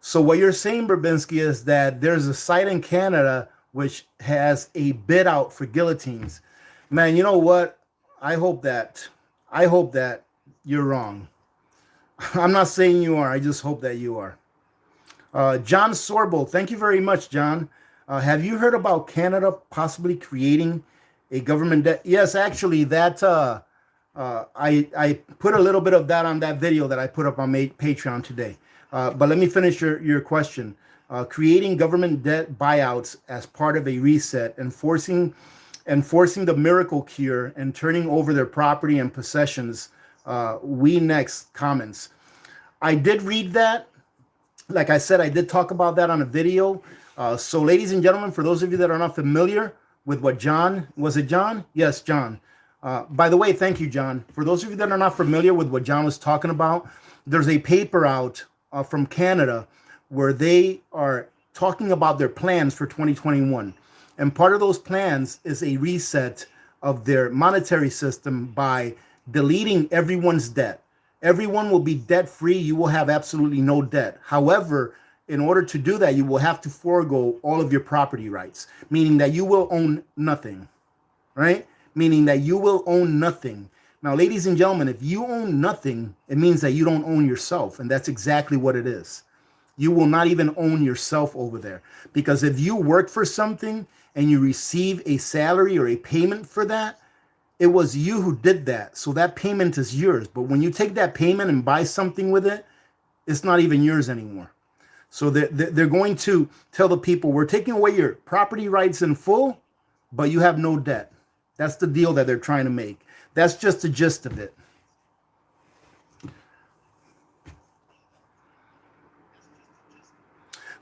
So what you're saying, Burbinski, is that there's a site in Canada which has a bid out for guillotines. Man, you know what? I hope that you're wrong. I'm not saying you are. I just hope that you are. John Sorbo, thank you very much, John. Have you heard about Canada possibly creating a government debt? Yes, actually, that I put a little bit of that on that video that I put up on Patreon today. But let me finish your question. Creating government debt buyouts as part of a reset, enforcing the miracle cure, and turning over their property and possessions We Next comments. I did read that. Like I said, I did talk about that on a video. So, ladies and gentlemen, for those of you that are not familiar with what John, was it John? Yes, John. By the way, thank you, John. For those of you that are not familiar with what John was talking about, there's a paper out from Canada where they are talking about their plans for 2021. And part of those plans is a reset of their monetary system by deleting everyone's debt. Everyone will be debt free. You will have absolutely no debt. However, in order to do that, you will have to forego all of your property rights, meaning that you will own nothing, right? Meaning that you will own nothing. Now, ladies and gentlemen, if you own nothing, it means that you don't own yourself. And that's exactly what it is. You will not even own yourself over there. Because if you work for something and you receive a salary or a payment for that, it was you who did that. So that payment is yours. But when you take that payment and buy something with it, it's not even yours anymore. So they're going to tell the people, we're taking away your property rights in full, but you have no debt. That's the deal that they're trying to make. That's just the gist of it.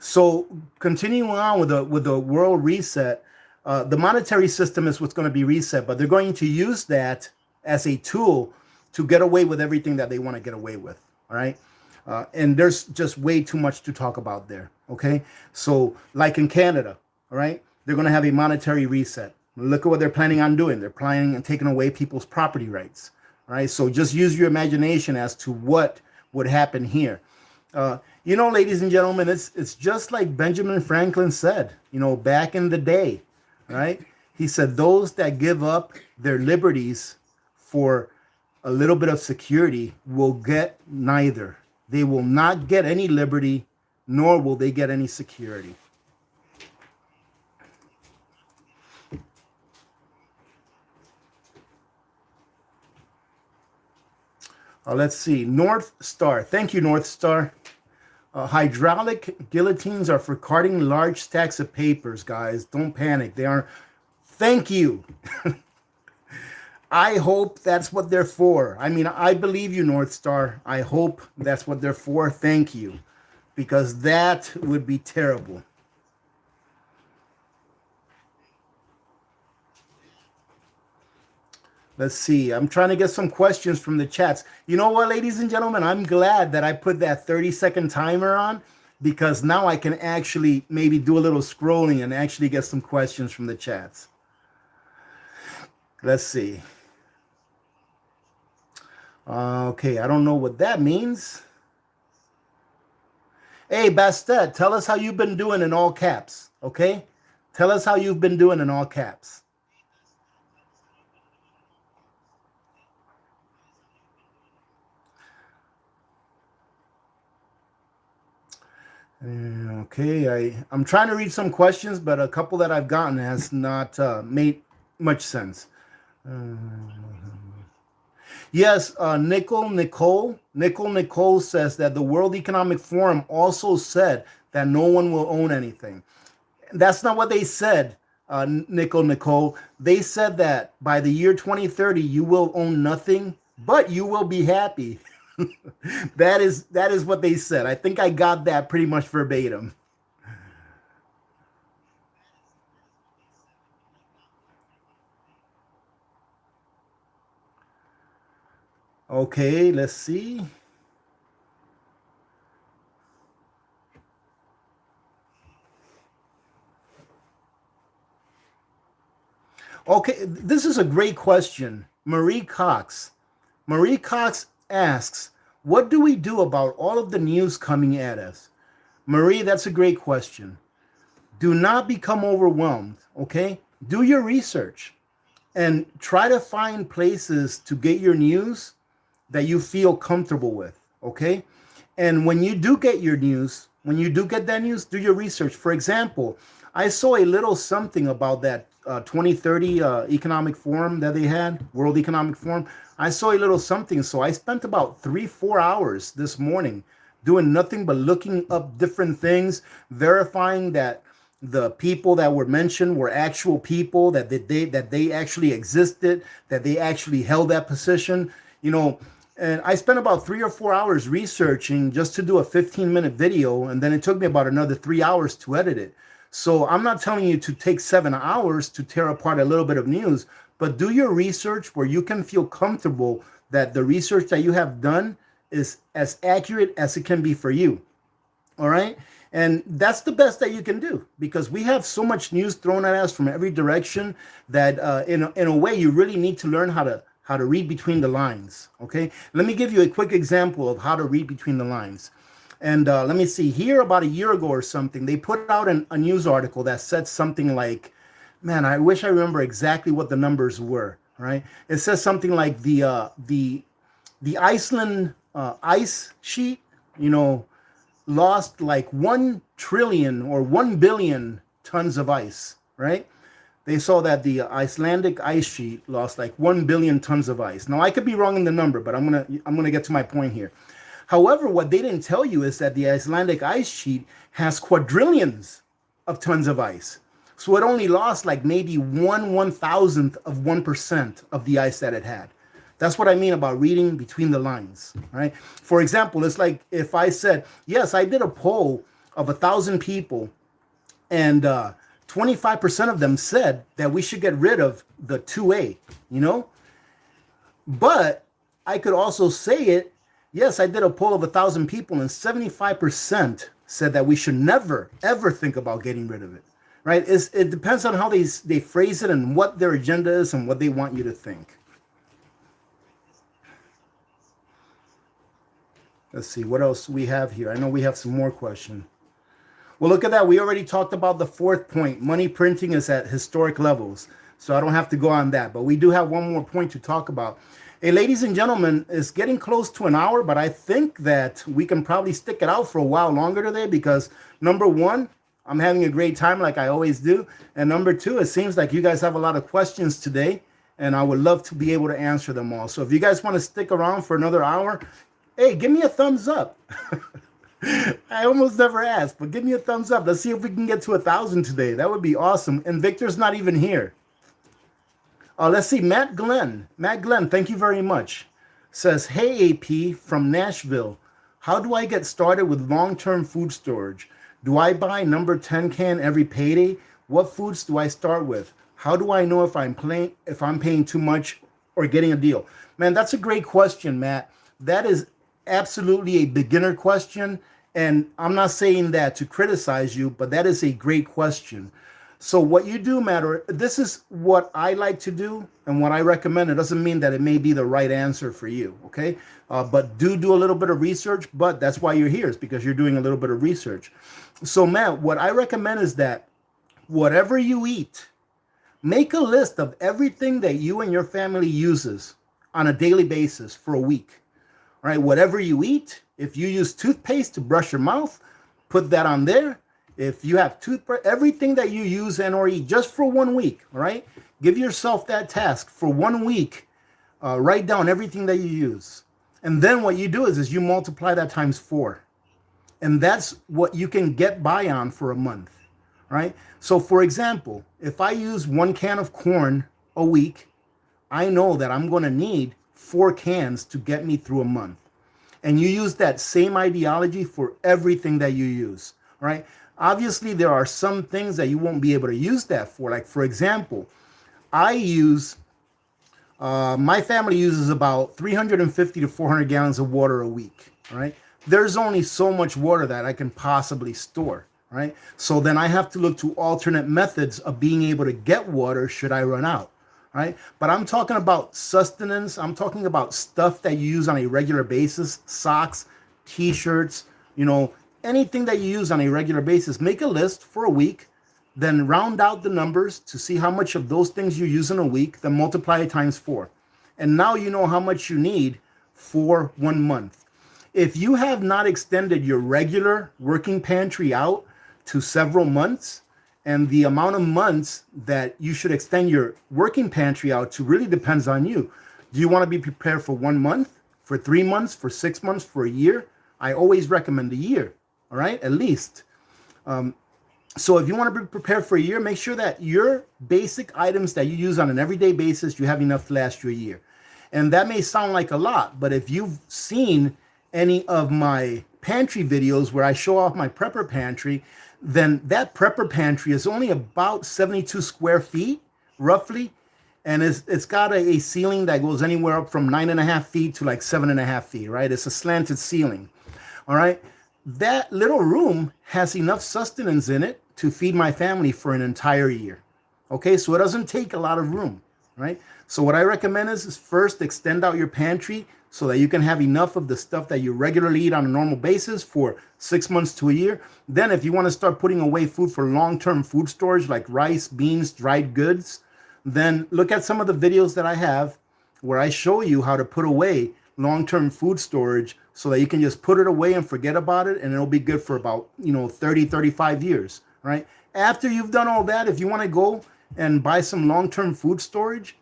So continuing on with the world reset, the monetary system is what's going to be reset, but they're going to use that as a tool to get away with everything that they want to get away with. All right. And there's just way too much to talk about there. Okay. So like in Canada, all right, they're going to have a monetary reset. Look at what they're planning on doing. They're planning on taking away people's property rights. All right. So just use your imagination as to what would happen here. Ladies and gentlemen, it's just like Benjamin Franklin said, back in the day, right? He said, those that give up their liberties for a little bit of security will get neither. They will not get any liberty, nor will they get any security. Let's see. North Star. Thank you, North Star. Hydraulic guillotines are for carting large stacks of papers, guys. Don't panic. They aren't. Thank you. I hope that's what they're for. I mean, I believe you, North Star. I hope that's what they're for. Thank you. Because that would be terrible. Let's see. I'm trying to get some questions from the chats. You know what, ladies and gentlemen? I'm glad that I put that 30-second timer on, because now I can actually maybe do a little scrolling and actually get some questions from the chats. Let's see. Okay, I don't know what that means. Hey, Bastet, tell us how you've been doing in all caps, okay? Tell us how you've been doing in all caps. Okay, I'm trying to read some questions, but a couple that I've gotten has not made much sense. Yes, Nicole says that the World Economic Forum also said that no one will own anything. That's not what they said, Nicole. They said that by the year 2030, you will own nothing, but you will be happy. That is what they said. I think I got that pretty much verbatim. Okay, let's see. Okay, this is a great question. Marie Cox asks, what do we do about all of the news coming at us? Marie, that's a great question. Do not become overwhelmed, okay? Do your research and try to find places to get your news that you feel comfortable with, okay? And when you do get your news, when you do get that news, do your research. For example, I saw a little something about that 2030 economic forum that they had, World Economic Forum. I saw a little something. So I spent about 3-4 hours this morning doing nothing but looking up different things, verifying that the people that were mentioned were actual people, that they actually existed, that they actually held that position, And I spent about 3 or 4 hours researching just to do a 15-minute video, and then it took me about another 3 hours to edit it. So I'm not telling you to take 7 hours to tear apart a little bit of news, but do your research where you can feel comfortable that the research that you have done is as accurate as it can be for you. All right. And that's the best that you can do, because we have so much news thrown at us from every direction that in a way you really need to learn how to read between the lines. Okay. Let me give you a quick example of how to read between the lines. And let me see here, about a year ago or something, they put out a news article that said something like, man, I wish I remember exactly what the numbers were. Right. It says something like the Iceland ice sheet, lost like 1 trillion or 1 billion tons of ice, right? They saw that the Icelandic ice sheet lost like 1 billion tons of ice. Now, I could be wrong in the number, but I'm gonna get to my point here. However, what they didn't tell you is that the Icelandic ice sheet has quadrillions of tons of ice. So it only lost like maybe 1/1000th of 1% of the ice that it had. That's what I mean about reading between the lines, right? For example, it's like if I said, yes, I did a poll of 1,000 people, and 25% of them said that we should get rid of the 2A, But I could also say it, yes, I did a poll of 1,000 people, and 75% said that we should never, ever think about getting rid of it, right? It depends on how they phrase it and what their agenda is and what they want you to think. Let's see what else we have here. I know we have some more questions. Well, look at that. We already talked about the fourth point. Money printing is at historic levels. So I don't have to go on that. But we do have one more point to talk about. Hey, ladies and gentlemen, it's getting close to an hour, but I think that we can probably stick it out for a while longer today because, number one, I'm having a great time like I always do. And number two, it seems like you guys have a lot of questions today, and I would love to be able to answer them all. So if you guys want to stick around for another hour, hey, give me a thumbs up. I almost never asked, but give me a thumbs up. Let's see if we can get to 1,000 today. That would be awesome. And Victor's not even here. Let's see. Matt Glenn, thank you very much. Says, hey, AP from Nashville. How do I get started with long-term food storage? Do I buy number 10 can every payday? What foods do I start with? How do I know if I'm paying too much or getting a deal? Man, that's a great question, Matt. That is absolutely a beginner question, and I'm not saying that to criticize you, but that is a great question. So what you do matter. This is what I like to do and what I recommend. It doesn't mean that it may be the right answer for you, okay? But do a little bit of research, but that's why you're here, is because you're doing a little bit of research. So Matt, what I recommend is that whatever you eat, make a list of everything that you and your family uses on a daily basis for a week. Right, whatever you eat, if you use toothpaste to brush your mouth, put that on there. If you have toothbrush, everything that you use and or eat just for 1 week, right? Give yourself that task for 1 week. Write down everything that you use. And then what you do is you multiply that times 4. And that's what you can get by on for a month, right? So for example, if I use 1 can of corn a week, I know that I'm going to need 4 cans to get me through a month. And you use that same ideology for everything that you use, right? Obviously, there are some things that you won't be able to use that for. Like, for example, my family uses about 350 to 400 gallons of water a week, right? There's only so much water that I can possibly store, right? So then I have to look to alternate methods of being able to get water should I run out. Right? But I'm talking about sustenance. I'm talking about stuff that you use on a regular basis, socks, t-shirts, anything that you use on a regular basis. Make a list for a week, then round out the numbers to see how much of those things you use in a week, then multiply it times 4. And now you know how much you need for 1 month. If you have not extended your regular working pantry out to several months, and the amount of months that you should extend your working pantry out to really depends on you. Do you want to be prepared for 1 month, for 3 months, for 6 months, for a year? I always recommend a year, all right, at least. So if you want to be prepared for a year, make sure that your basic items that you use on an everyday basis, you have enough to last you a year. And that may sound like a lot, but if you've seen any of my pantry videos where I show off my prepper pantry, then that prepper pantry is only about 72 square feet, roughly. And it's got a ceiling that goes anywhere up from 9.5 feet to like 7.5 feet, right? It's a slanted ceiling. All right. That little room has enough sustenance in it to feed my family for an entire year. Okay, so it doesn't take a lot of room, right? So what I recommend is first extend out your pantry so that you can have enough of the stuff that you regularly eat on a normal basis for 6 months to a year. Then if you want to start putting away food for long-term food storage like rice, beans, dried goods, then look at some of the videos that I have where I show you how to put away long-term food storage so that you can just put it away and forget about it, and it'll be good for about 30, 35 years, right? After you've done all that, if you want to go and buy some long-term food storage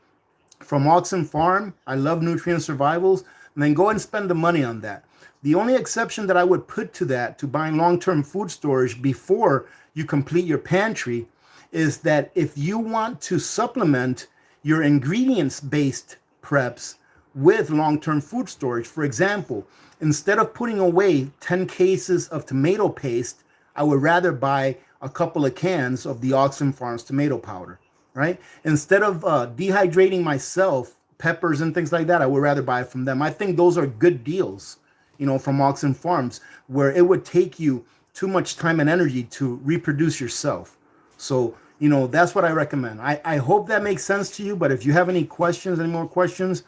from Oxen Farm, I love Nutrient Survivals, and then go and spend the money on that. The only exception that I would put to that, to buying long-term food storage before you complete your pantry, is that if you want to supplement your ingredients-based preps with long-term food storage, for example, instead of putting away 10 cases of tomato paste, I would rather buy a couple of cans of the Oxen Farms tomato powder, right? Instead of dehydrating myself, peppers and things like that, I would rather buy it from them. I think those are good deals, from Oxen Farms, where it would take you too much time and energy to reproduce yourself. So, that's what I recommend. I hope that makes sense to you, but if you have any more questions,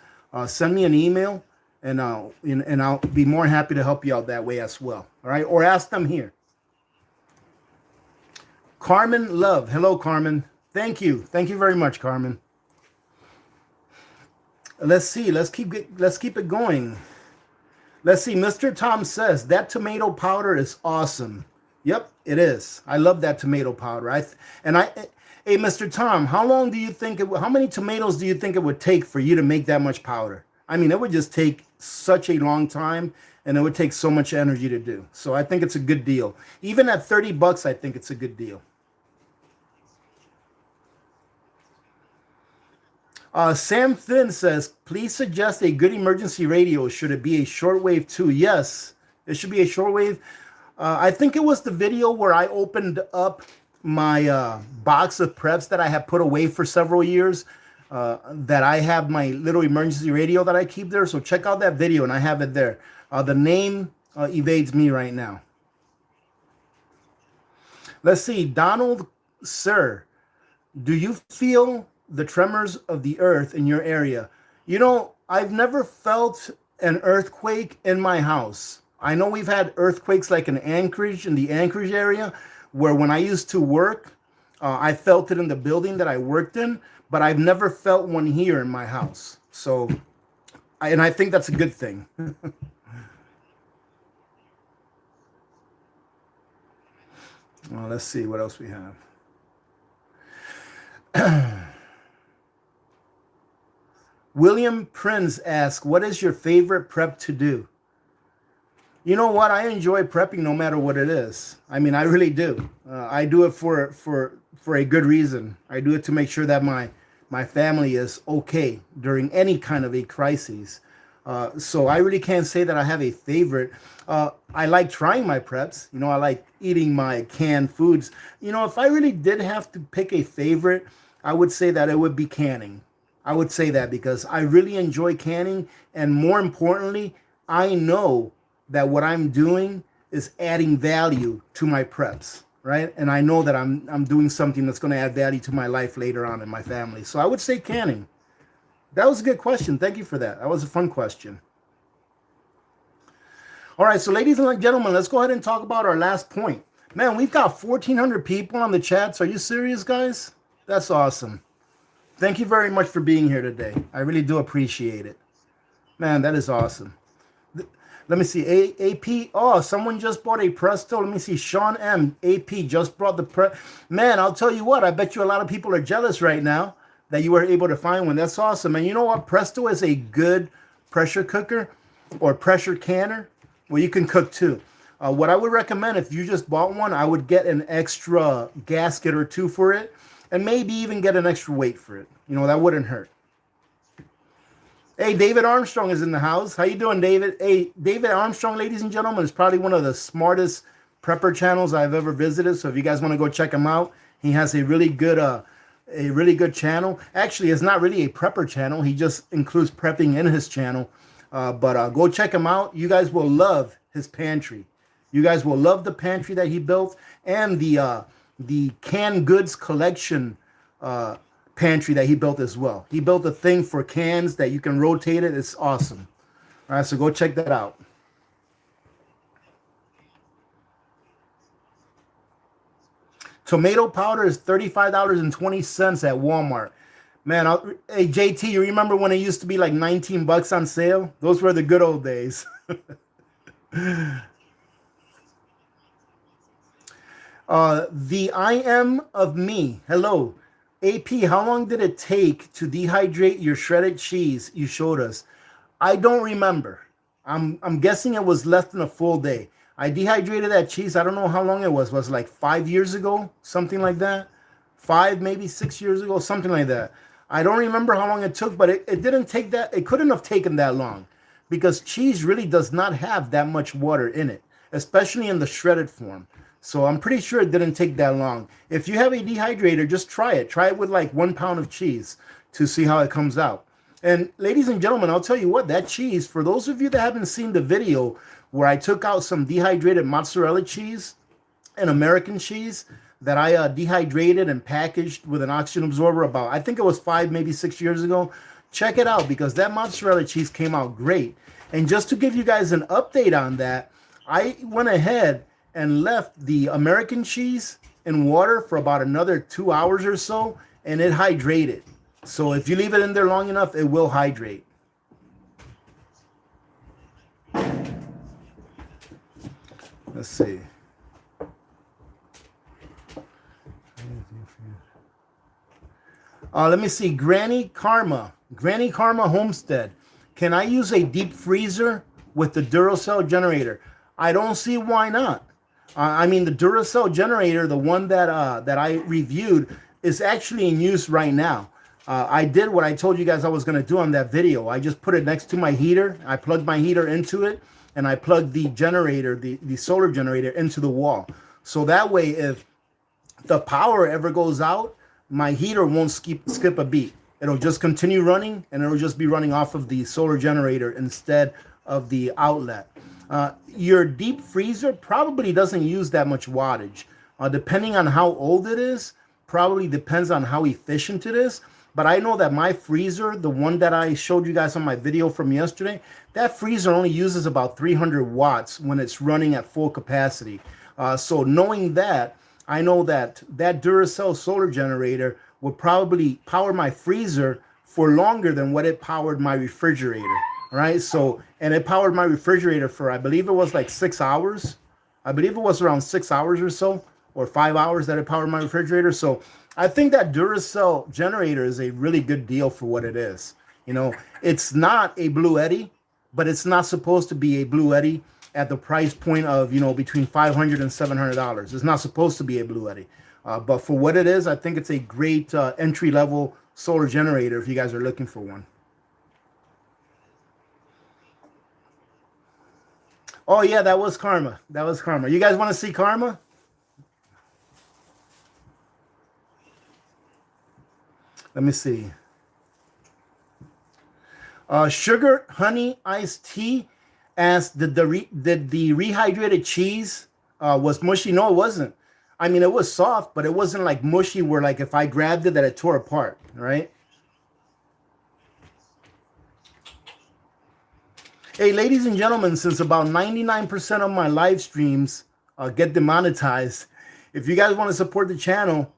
send me an email, and I'll be more happy to help you out that way as well. All right, or ask them here. Carmen Love, hello, Carmen. Thank you very much, Carmen. Let's see. Let's keep it going. Let's see. Mr. Tom says that tomato powder is awesome. Yep, it is. I love that tomato powder. Hey, Mr. Tom, how many tomatoes do you think it would take for you to make that much powder? I mean, it would just take such a long time, and it would take so much energy to do. So I think it's a good deal. Even at $30, I think it's a good deal. Sam Finn says, please suggest a good emergency radio. Should it be a shortwave too? Yes, it should be a shortwave. I think it was the video where I opened up my box of preps that I have put away for several years, that I have my little emergency radio that I keep there. So check out that video, and I have it there. The name evades me right now. Let's see. Donald, sir, do you feel the tremors of the earth in your area? I've never felt an earthquake in my house. I know we've had earthquakes like in Anchorage, in the Anchorage area, where when I used to work, I felt it in the building that I worked in, but I've never felt one here in my house. So, I think that's a good thing. Well, let's see what else we have. William Prince asks, what is your favorite prep to do? You know what? I enjoy prepping no matter what it is. I mean, I really do. I do it for a good reason. I do it to make sure that my family is okay during any kind of a crisis. So I really can't say that I have a favorite. I like trying my preps. I like eating my canned foods. If I really did have to pick a favorite, I would say that it would be canning. I would say that because I really enjoy canning, and more importantly, I know that what I'm doing is adding value to my preps, right? And I know that I'm doing something that's going to add value to my life later on in my family. So I would say canning. That was a good question. Thank you for that. That was a fun question. All right, so ladies and gentlemen, let's go ahead and talk about our last point. Man, we've got 1,400 people on the chats. Are you serious, guys? That's awesome. Thank you very much for being here today. I really do appreciate it. Man, that is awesome. Let me see. AP. Oh, someone just bought a Presto. Let me see. Sean M. AP just brought the Man, I'll tell you what. I bet you a lot of people are jealous right now that you were able to find one. That's awesome. And you know what? Presto is a good pressure cooker or pressure canner. Well, you can cook too. What I would recommend, if you just bought one, I would get an extra gasket or two for it, and maybe even get an extra weight for it. That wouldn't hurt. Hey, David Armstrong is in the house. How you doing, David? Hey, David Armstrong, ladies and gentlemen, is probably one of the smartest prepper channels I've ever visited. So if you guys want to go check him out, he has a really good channel. Actually, it's not really a prepper channel. He just includes prepping in his channel. But go check him out. You guys will love his pantry. You guys will love the pantry that he built and the canned goods collection pantry that he built as well. He built a thing for cans that you can rotate it. It's awesome. All right, so go check that out. Tomato powder is $35.20 at Walmart. Man, hey JT, you remember when it used to be like 19 bucks on sale? Those were the good old days. The I am of me. Hello. AP, how long did it take to dehydrate your shredded cheese you showed us? I don't remember. I'm guessing it was less than a full day. I dehydrated that cheese. I don't know how long it was. Was it like 5 years ago? Something like that? 5, maybe 6 years ago? Something like that. I don't remember how long it took, but it didn't take that. It couldn't have taken that long because cheese really does not have that much water in it, especially in the shredded form. So I'm pretty sure it didn't take that long. If you have a dehydrator, just try it. Try it with like 1 pound of cheese to see how it comes out. And ladies and gentlemen, I'll tell you what, that cheese, for those of you that haven't seen the video where I took out some dehydrated mozzarella cheese and American cheese that I dehydrated and packaged with an oxygen absorber about, I think it was 5, maybe 6 years ago. Check it out because that mozzarella cheese came out great. And just to give you guys an update on that, I went ahead and left the American cheese in water for about another 2 hours or so, and it hydrated. So if you leave it in there long enough, it will hydrate. Let's see. Let me see. Granny Karma Homestead. Can I use a deep freezer with the Duracell generator? I don't see why not. I mean, the Duracell generator, the one that I reviewed, is actually in use right now. I did what I told you guys I was going to do on that video. I just put it next to my heater. I plugged my heater into it, and I plugged the generator, the solar generator, into the wall. So that way, if the power ever goes out, my heater won't skip a beat. It'll just continue running, and it'll just be running off of the solar generator instead of the outlet. Your deep freezer probably doesn't use that much wattage. Depending on how old it is, probably depends on how efficient it is. But I know that my freezer, the one that I showed you guys on my video from yesterday, that freezer only uses about 300 watts when it's running at full capacity. So knowing that, I know that that Duracell solar generator would probably power my freezer for longer than what it powered my refrigerator. Right, so, and it powered my refrigerator for, I believe it was like 6 hours. I believe it was around 6 hours or so, or 5 hours that it powered my refrigerator. So I think that Duracell generator is a really good deal for what it is. You know, it's not a Blue Eddy, but it's not supposed to be a Blue Eddy at the price point of, you know, between $500 and $700. It's not supposed to be a Blue Eddy. But for what it is, I think it's a great entry-level solar generator if you guys are looking for one. Oh, yeah, that was Karma. That was Karma. You guys want to see Karma? Let me see. Sugar Honey Iced Tea asked, did the rehydrated cheese was mushy? No, it wasn't. I mean, it was soft, but it wasn't like mushy where like if I grabbed it that it tore apart, right? Hey, ladies and gentlemen, since about 99% of my live streams get demonetized, if you guys want to support the channel,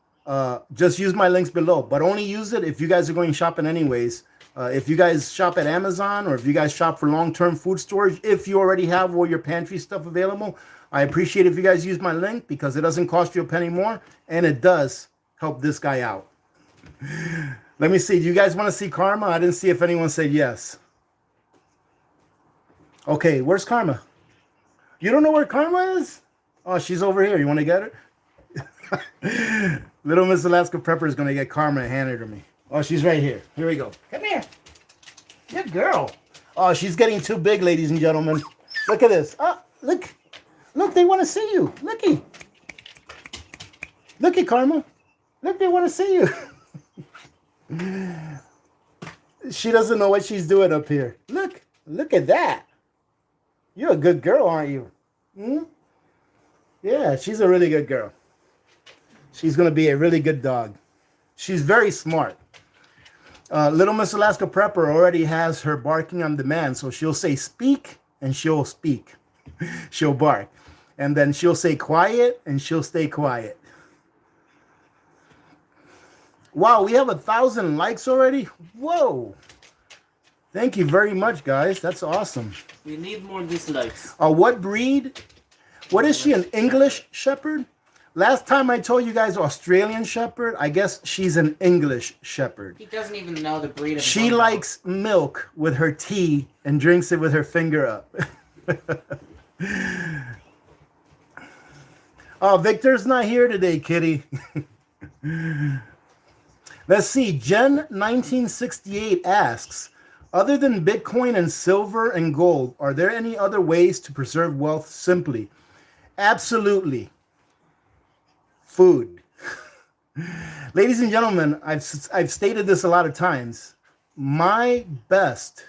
just use my links below. But only use it if you guys are going shopping anyways. If you guys shop at Amazon or if you guys shop for long-term food storage, if you already have all your pantry stuff available, I appreciate if you guys use my link because it doesn't cost you a penny more, and it does help this guy out. Let me see. Do you guys want to see Karma? I didn't see if anyone said yes. Okay, where's Karma? You don't know where Karma is? Oh, she's over here. You want to get her? Little Miss Alaska Prepper is going to get Karma and hand her to me. Oh, she's right here. Here we go. Come here. Good girl. Oh, she's getting too big, ladies and gentlemen. Look at this. Oh, look. Look, they want to see you. Looky. Looky, Karma. Look, they want to see you. She doesn't know what she's doing up here. Look. Look at that. You're a good girl, aren't you? Hmm? Yeah, she's a really good girl. She's going to be a really good dog. She's very smart. Little Miss Alaska Prepper already has her barking on demand. So she'll say speak and she'll speak. She'll bark. And then she'll say quiet and she'll stay quiet. Wow, we have 1,000 likes already? Whoa. Thank you very much, guys. That's awesome. We need more dislikes. What breed? What is she, an English Shepherd? Last time I told you guys Australian Shepherd. I guess she's an English Shepherd. He doesn't even know the breed of She likes milk with her tea and drinks it with her finger up. Oh, Victor's not here today, kitty. Let's see. Jen1968 asks, other than Bitcoin and silver and gold, are there any other ways to preserve wealth simply? Absolutely. Food. Ladies and gentlemen, I've stated this a lot of times. My best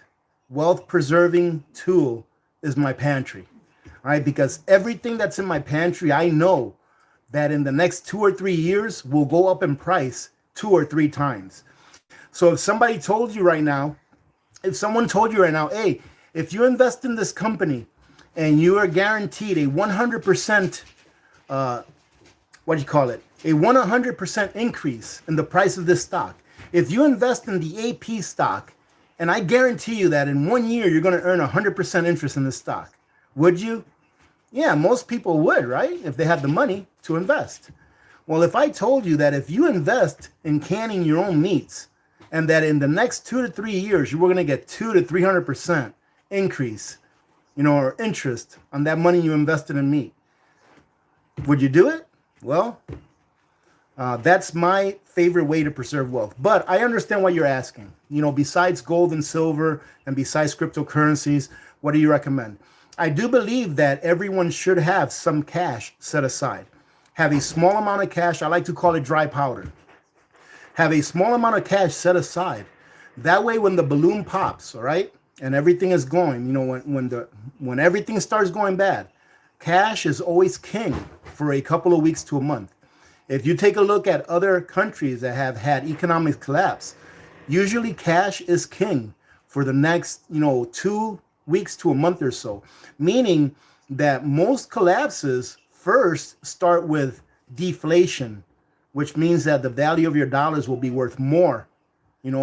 wealth preserving tool is my pantry. All right, because everything that's in my pantry, I know that in the next 2 or 3 years will go up in price 2 or 3 times. So if somebody told you right now, if someone told you right now, hey, if you invest in this company and you are guaranteed a 100%, a 100% increase in the price of this stock. If you invest in the AP stock, and I guarantee you that in 1 year, you're going to earn 100% interest in this stock. Would you? Yeah, most people would, right? If they had the money to invest. Well, if I told you that if you invest in canning your own meats, and that in the next 2 to 3 years, you were going to get 200 to 300% increase, or interest on that money you invested in meat, would you do it? Well, that's my favorite way to preserve wealth. But I understand what you're asking. Besides gold and silver and besides cryptocurrencies, what do you recommend? I do believe that everyone should have some cash set aside. Have a small amount of cash. I like to call it dry powder. Have a small amount of cash set aside. That way, when the balloon pops, all right, and everything is going, when everything starts going bad, cash is always king for a couple of weeks to a month. If you take a look at other countries that have had economic collapse, usually cash is king for the next, 2 weeks to a month or so, meaning that most collapses first start with deflation, which means that the value of your dollars will be worth more,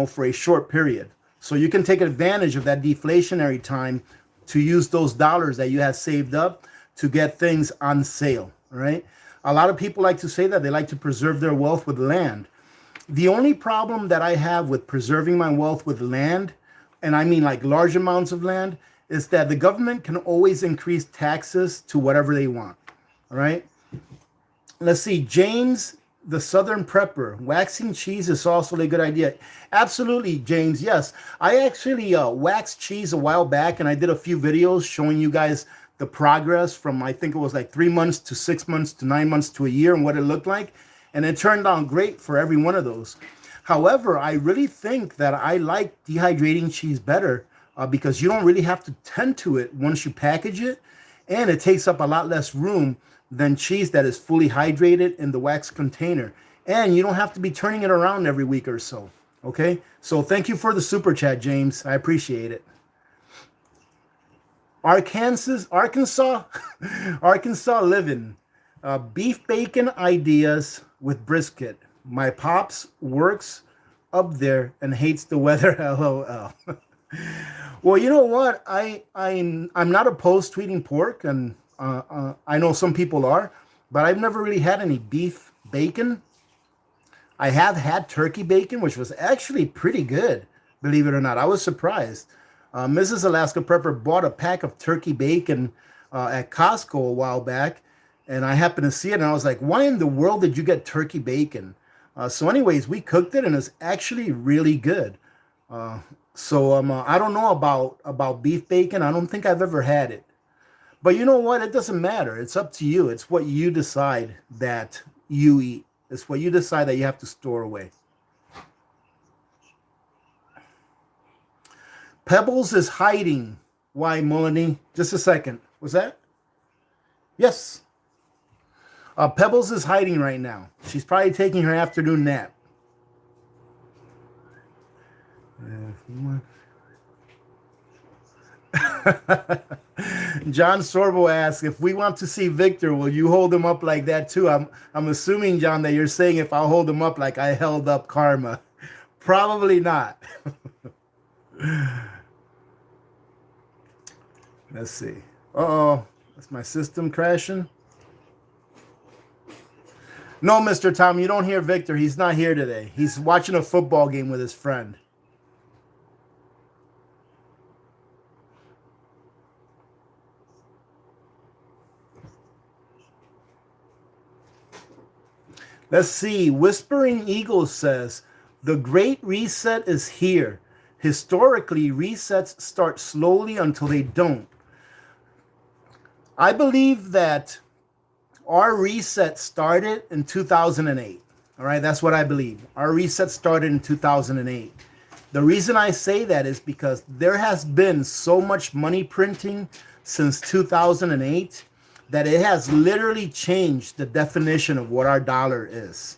for a short period. So you can take advantage of that deflationary time to use those dollars that you have saved up to get things on sale, right? A lot of people like to say that they like to preserve their wealth with land. The only problem that I have with preserving my wealth with land, and I mean like large amounts of land, is that the government can always increase taxes to whatever they want, all right? Let's see, James, the Southern Prepper, waxing cheese is also a good idea. Absolutely, James, yes. I actually waxed cheese a while back, and I did a few videos showing you guys the progress from, I think it was like 3 months to 6 months to 9 months to a year and what it looked like. And it turned out great for every one of those. However, I really think that I like dehydrating cheese better because you don't really have to tend to it once you package it. And it takes up a lot less room than cheese that is fully hydrated in the wax container. And you don't have to be turning it around every week or so. Okay? So thank you for the super chat, James. I appreciate it. Arkansas living. Beef bacon ideas with brisket. My pops works up there and hates the weather. LOL. Well, you know what? I'm not opposed to eating pork, and I know some people are, but I've never really had any beef bacon. I have had turkey bacon, which was actually pretty good, believe it or not. I was surprised. Mrs. Alaska Prepper bought a pack of turkey bacon at Costco a while back, and I happened to see it, and I was like, why in the world did you get turkey bacon? So anyways, we cooked it, and it's actually really good. So I don't know about beef bacon. I don't think I've ever had it. But you know what? It doesn't matter. It's up to you. It's what you decide that you eat. It's what you decide that you have to store away. Pebbles is hiding. Why, Melanie? Just a second. Was that? Yes. Pebbles is hiding right now. She's probably taking her afternoon nap. John Sorbo asks, if we want to see Victor, will you hold him up like that too? I'm assuming, John, that you're saying if I'll hold him up like I held up Karma. Probably not. Let's see. Uh-oh. That's my system crashing. No, Mr. Tom, you don't hear Victor. He's not here today. He's watching a football game with his friend. Let's see. Whispering Eagle says, the Great Reset is here. Historically, resets start slowly until they don't. I believe that our reset started in 2008. All right, that's what I believe. Our reset started in 2008. The reason I say that is because there has been so much money printing since 2008 that it has literally changed the definition of what our dollar is.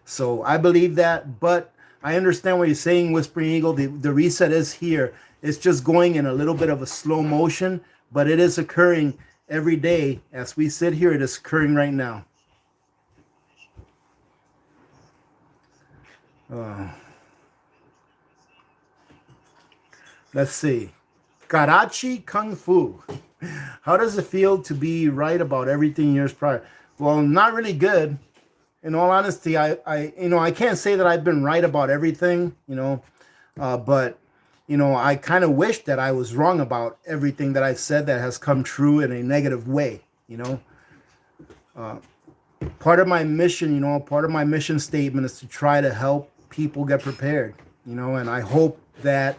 So I believe that, but I understand what you're saying, Whispering Eagle. The reset is here. It's just going in a little bit of a slow motion, but it is occurring every day as we sit here. It is occurring right now. Let's see. Karachi Kung Fu. How does it feel to be right about everything years prior? Well, not really good. In all honesty, I can't say that I've been right about everything, but I kind of wish that I was wrong about everything that I said that has come true in a negative way. Part of my mission, part of my mission statement is to try to help people get prepared, and I hope that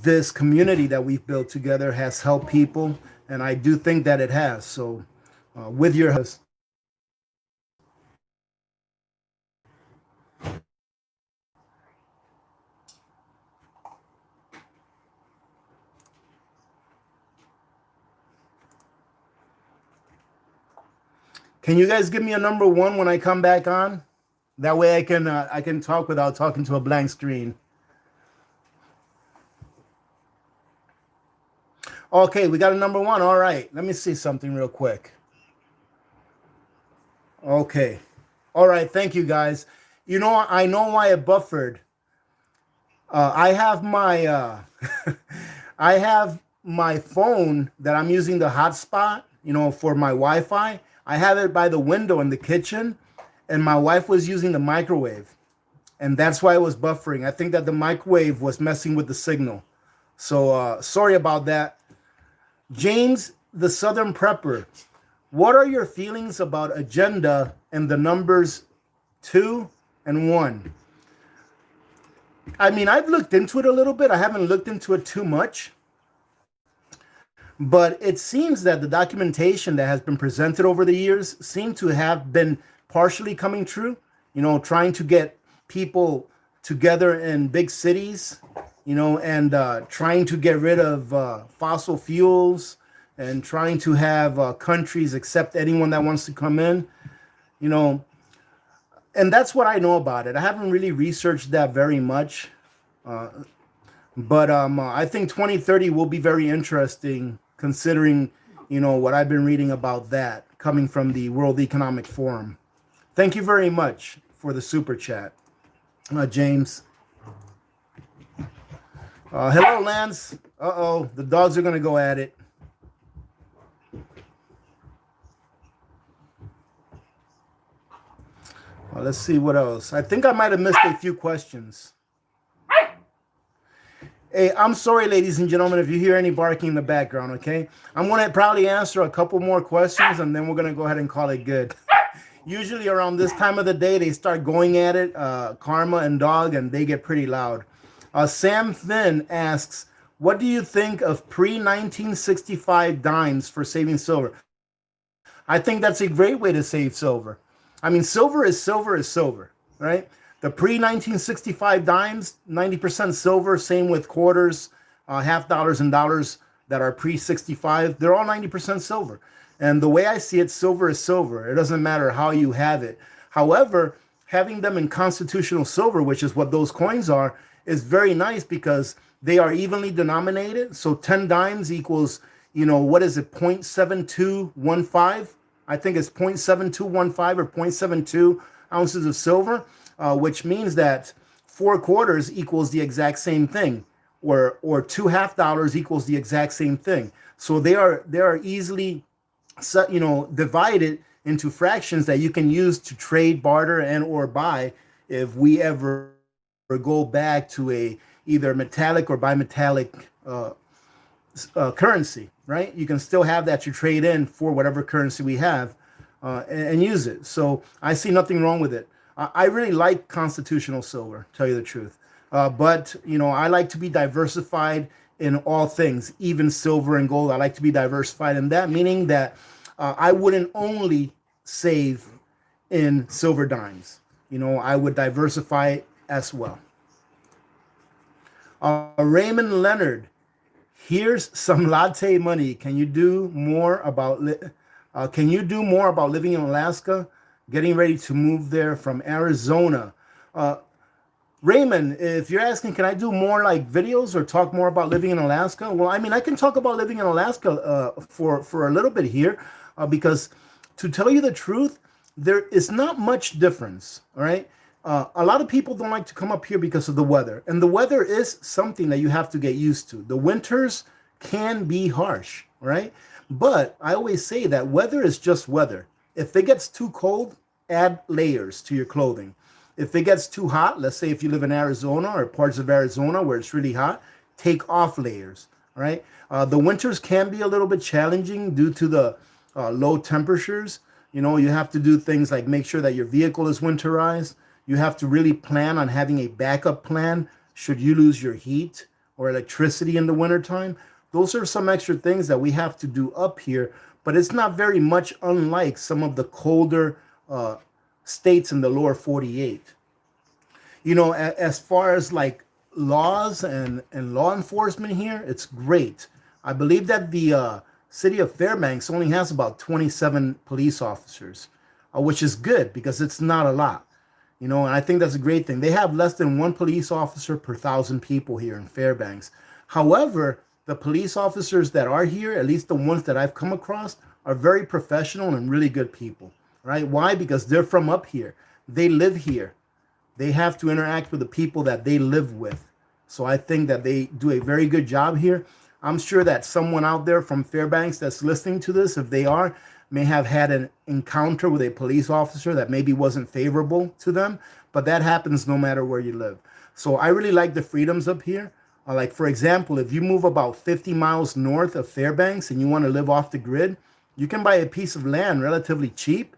this community that we've built together has helped people, and I do think that it has. So with your host. Can you guys give me a number 1 when I come back on? That way I can talk without talking to a blank screen. Okay, we got a number 1. All right, let me see something real quick. Okay. All right, thank you guys. I know why it buffered. I have my I have my phone that I'm using the hotspot, for my Wi-Fi. I have it by the window in the kitchen, and my wife was using the microwave, and that's why it was buffering. I think that the microwave was messing with the signal. So sorry about that. James, the Southern Prepper, what are your feelings about agenda and the numbers 2 and 1? I mean, I've looked into it a little bit. I haven't looked into it too much. But it seems that the documentation that has been presented over the years seem to have been partially coming true, trying to get people together in big cities, and trying to get rid of fossil fuels and trying to have countries accept anyone that wants to come in, and that's what I know about it. I haven't really researched that very much, but I think 2030 will be very interesting considering, what I've been reading about that coming from the World Economic Forum. Thank you very much for the super chat, James. Hello, Lance. Uh-oh, the dogs are going to go at it. Let's see what else. I think I might have missed a few questions. Hey, I'm sorry, ladies and gentlemen, if you hear any barking in the background, okay? I'm going to probably answer a couple more questions, and then we're going to go ahead and call it good. Usually around this time of the day, they start going at it, Karma and Dog, and they get pretty loud. Sam Finn asks, what do you think of pre-1965 dimes for saving silver? I think that's a great way to save silver. I mean, silver is silver, right? The pre-1965 dimes, 90% silver. Same with quarters, half dollars and dollars that are pre-65. They're all 90% silver. And the way I see it, silver is silver. It doesn't matter how you have it. However, having them in constitutional silver, which is what those coins are, is very nice because they are evenly denominated. So 10 dimes equals, what is it, 0.7215? I think it's 0.7215 or 0.72 ounces of silver, which means that 4 quarters equals the exact same thing, or 2 half dollars equals the exact same thing. So they are easily divided into fractions that you can use to trade, barter, and or buy if we ever go back to a either metallic or bimetallic currency, right? You can still have that to trade in for whatever currency we have, and use it. So I see nothing wrong with it. I really like constitutional silver, tell you the truth. But I like to be diversified in all things, even silver and gold. I like to be diversified in that, meaning that I wouldn't only save in silver dimes. I would diversify as well. Raymond Leonard, here's some latte money. Can you do more about living in Alaska? Getting ready to move there from Arizona. Raymond, if you're asking, can I do more like videos or talk more about living in Alaska? Well, I mean, I can talk about living in Alaska for a little bit here, because to tell you the truth, there is not much difference. All right. A lot of people don't like to come up here because of the weather, and the weather is something that you have to get used to. The winters can be harsh, right? But I always say that weather is just weather. If it gets too cold, add layers to your clothing. If it gets too hot, let's say if you live in Arizona or parts of Arizona where it's really hot, take off layers, right? The winters can be a little bit challenging due to the low temperatures. You have to do things like make sure that your vehicle is winterized. You have to really plan on having a backup plan should you lose your heat or electricity in the wintertime. Those are some extra things that we have to do up here, but it's not very much unlike some of the colder states in the lower 48. As far as like laws and law enforcement here, it's great. I believe that the city of Fairbanks only has about 27 police officers, which is good because it's not a lot. And I think that's a great thing. They have less than one police officer per 1,000 people here in Fairbanks. However, the police officers that are here, at least the ones that I've come across, are very professional and really good people, right? Why? Because they're from up here. They live here. They have to interact with the people that they live with. So I think that they do a very good job here. I'm sure that someone out there from Fairbanks that's listening to this, if they are, may have had an encounter with a police officer that maybe wasn't favorable to them, but that happens no matter where you live. So I really like the freedoms up here. Like, for example, if you move about 50 miles north of Fairbanks and you want to live off the grid, you can buy a piece of land relatively cheap,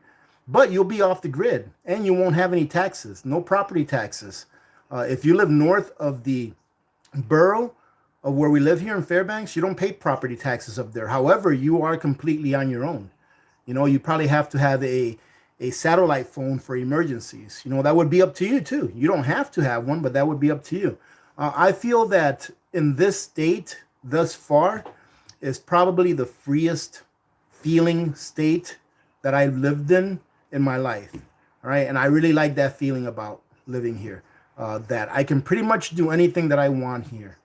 but you'll be off the grid and you won't have any taxes, no property taxes. If you live north of the borough of where we live here in Fairbanks, you don't pay property taxes up there. However, you are completely on your own. You probably have to have a satellite phone for emergencies. That would be up to you too. You don't have to have one, but that would be up to you. I feel that in this state thus far is probably the freest feeling state that I've lived in my life. All right. And I really like that feeling about living here, that I can pretty much do anything that I want here.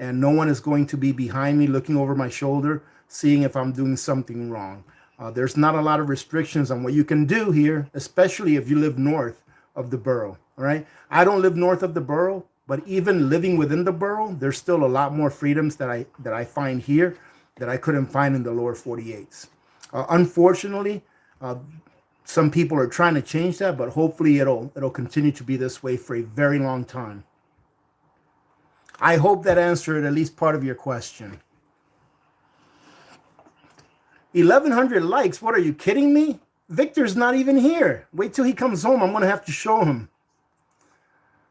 And no one is going to be behind me looking over my shoulder, seeing if I'm doing something wrong. There's not a lot of restrictions on what you can do here, especially if you live north of the borough. All right. I don't live north of the borough, but even living within the borough, there's still a lot more freedoms that I find here that I couldn't find in the lower 48s. Unfortunately, some people are trying to change that, but hopefully it'll continue to be this way for a very long time. I hope that answered at least part of your question. 1,100 likes. What, are you kidding me? Victor's not even here. Wait till he comes home. I'm going to have to show him.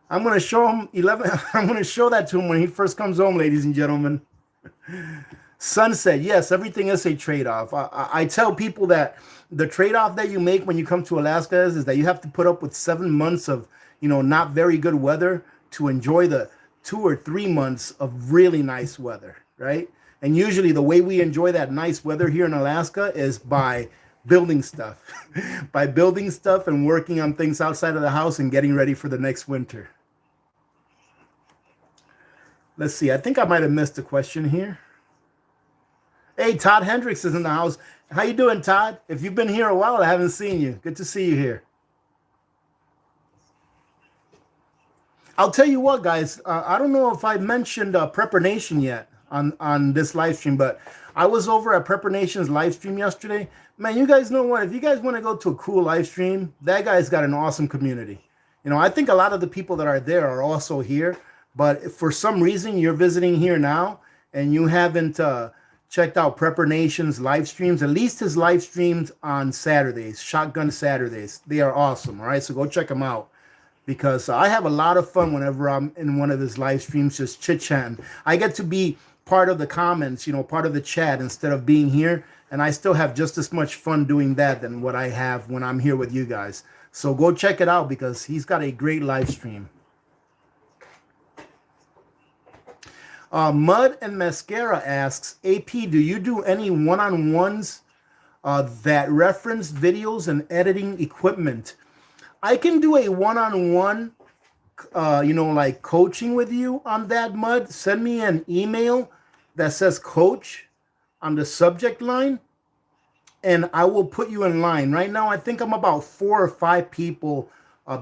I'm gonna show him 11. I'm gonna show that to him when he first comes home, ladies and gentlemen. Sunset, yes, everything is a trade-off. I tell people that the trade-off that you make when you come to Alaska is that you have to put up with 7 months of, not very good weather to enjoy the 2 or 3 months of really nice weather, right? And usually the way we enjoy that nice weather here in Alaska is by building stuff, by building stuff and working on things outside of the house and getting ready for the next winter. Let's see. I think I might have missed a question here. Hey, Todd Hendricks is in the house. How you doing, Todd? If you've been here a while, I haven't seen you. Good to see you here. I'll tell you what, guys. I don't know if I mentioned Prepper Nation yet on this live stream, but I was over at Prepper Nation's live stream yesterday. Man, you guys know what? If you guys want to go to a cool live stream, that guy's got an awesome community. I think a lot of the people that are there are also here, but if for some reason you're visiting here now and you haven't checked out Prepper Nation's live streams, at least his live streams on Saturdays, Shotgun Saturdays. They are awesome, all right? So go check them out because I have a lot of fun whenever I'm in one of his live streams just chit-chatting. I get to be part of the comments, part of the chat instead of being here, and I still have just as much fun doing that than what I have when I'm here with you guys. So go check it out because he's got a great live stream. Mud and Mascara asks, AP, do you do any one-on-ones that reference videos and editing equipment? I can do a one-on-one, like coaching with you on that, Mud. Send me an email that says coach on the subject line, and I will put you in line. Right now, I think I'm about 4 or 5 people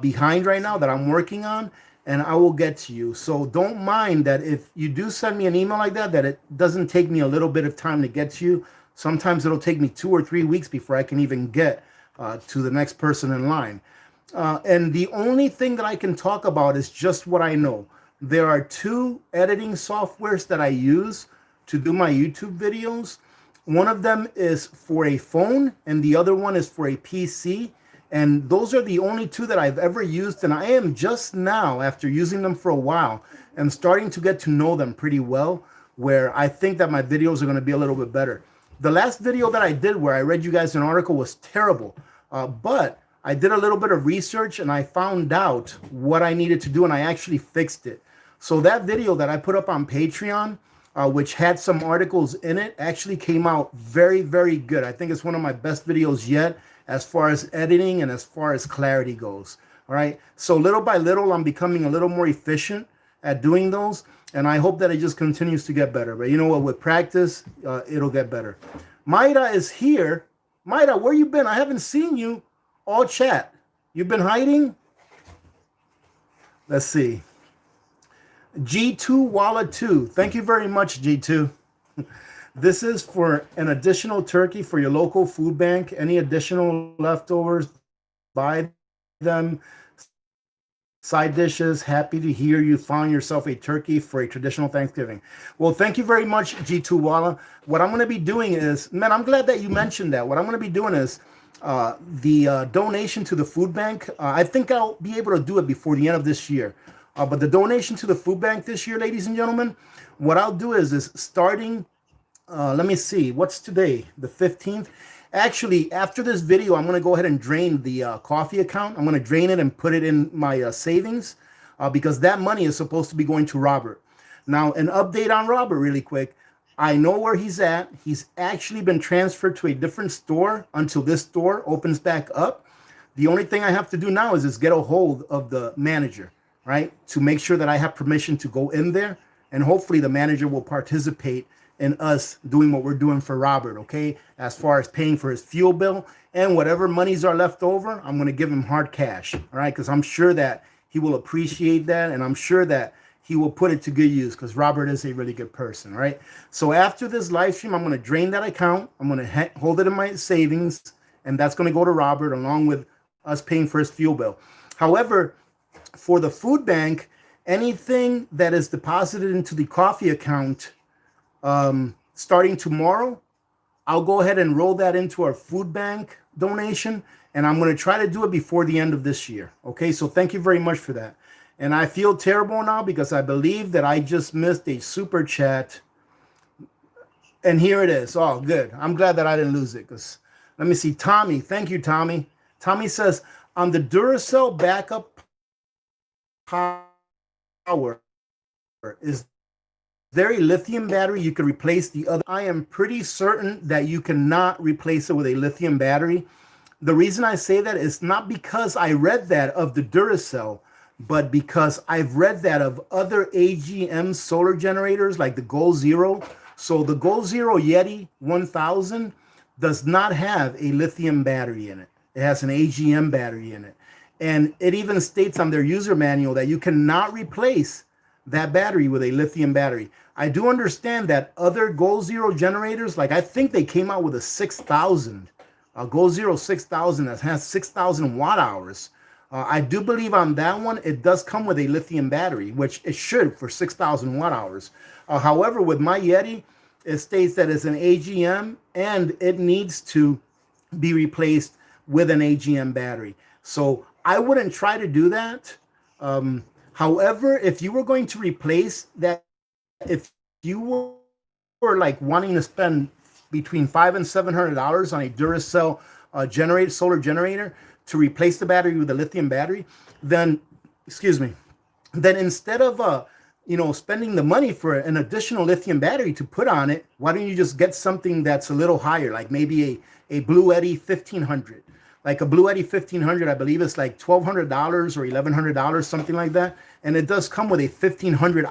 behind right now that I'm working on, and I will get to you. So don't mind that if you do send me an email like that it doesn't take me a little bit of time to get to you. Sometimes it'll take me 2 or 3 weeks before I can even get to the next person in line. And the only thing that I can talk about is just what I know. There are 2 editing softwares that I use to do my YouTube videos. One of them is for a phone and the other one is for a PC. And those are the only 2 that I've ever used. And I am just now, after using them for a while, and starting to get to know them pretty well, where I think that my videos are going to be a little bit better. The last video that I did where I read you guys an article was terrible. But I did a little bit of research and I found out what I needed to do and I actually fixed it. So that video that I put up on Patreon, which had some articles in it, actually came out very, very good. I think it's one of my best videos yet as far as editing and as far as clarity goes. All right. So little by little, I'm becoming a little more efficient at doing those. And I hope that it just continues to get better. But you know what? With practice, it'll get better. Maida is here. Maida, where you been? I haven't seen you all chat. You've been hiding? Let's see. G2 Walla 2. Thank you very much, G2. This is for an additional turkey for your local food bank. Any additional leftovers, buy them. Side dishes. Happy to hear you found yourself a turkey for a traditional Thanksgiving. Well, thank you very much, G2 Walla. What I'm going to be doing is, man, I'm glad that you mentioned that. What I'm going to be doing is the donation to the food bank. I think I'll be able to do it before the end of this year. But the donation to the food bank this year, ladies and gentlemen, what I'll do is starting, let me see, what's today? The 15th? Actually, after this video, I'm going to go ahead and drain the coffee account. I'm going to drain it and put it in my savings because that money is supposed to be going to Robert. Now, an update on Robert really quick. I know where he's at. He's actually been transferred to a different store until this store opens back up. The only thing I have to do now is just get a hold of the manager, right, to make sure that I have permission to go in there. And hopefully the manager will participate in us doing what we're doing for Robert, okay, as far as paying for his fuel bill and whatever monies are left over, I'm going to give him hard cash, all right, because I'm sure that he will appreciate that, and I'm sure that he will put it to good use because Robert is a really good person, right? So after this live stream, I'm going to drain that account. I'm going to hold it in my savings, and that's going to go to Robert along with us paying for his fuel bill. However, for the food bank, anything that is deposited into the coffee account starting tomorrow, I'll go ahead and roll that into our food bank donation, and I'm going to try to do it before the end of this year. Okay, so thank you very much for that. And I feel terrible now because I believe that I just missed a super chat. And here it is. Oh, good. I'm glad that I didn't lose it. Because let me see. Tommy. Thank you, Tommy. Tommy says, on the Duracell backup power, is there a lithium battery you could replace the other? I am pretty certain that you cannot replace it with a lithium battery. The reason I say that is not because I read that of the Duracell, but because I've read that of other AGM solar generators like the Goal Zero. So the Goal Zero Yeti 1000 does not have a lithium battery in it. It has an AGM battery in it. And it even states on their user manual that you cannot replace that battery with a lithium battery. I do understand that other Goal Zero generators, like I think they came out with a 6000, a Goal Zero 6000 that has 6,000 watt hours. I do believe on that one, it does come with a lithium battery, which it should for 6,000 watt hours. However, with my Yeti, it states that it's an AGM and it needs to be replaced with an AGM battery. So I wouldn't try to do that. However, if you were going to replace that, if you were like wanting to spend between $500 and $700 on a Duracell solar generator to replace the battery with a lithium battery, then, excuse me, then instead of spending the money for an additional lithium battery to put on it, why don't you just get something that's a little higher, like maybe a Blue Eddy 1500? Like a Blue Eddy 1500, I believe it's like $1,200 or $1,100, something like that. And it does come with a 1,500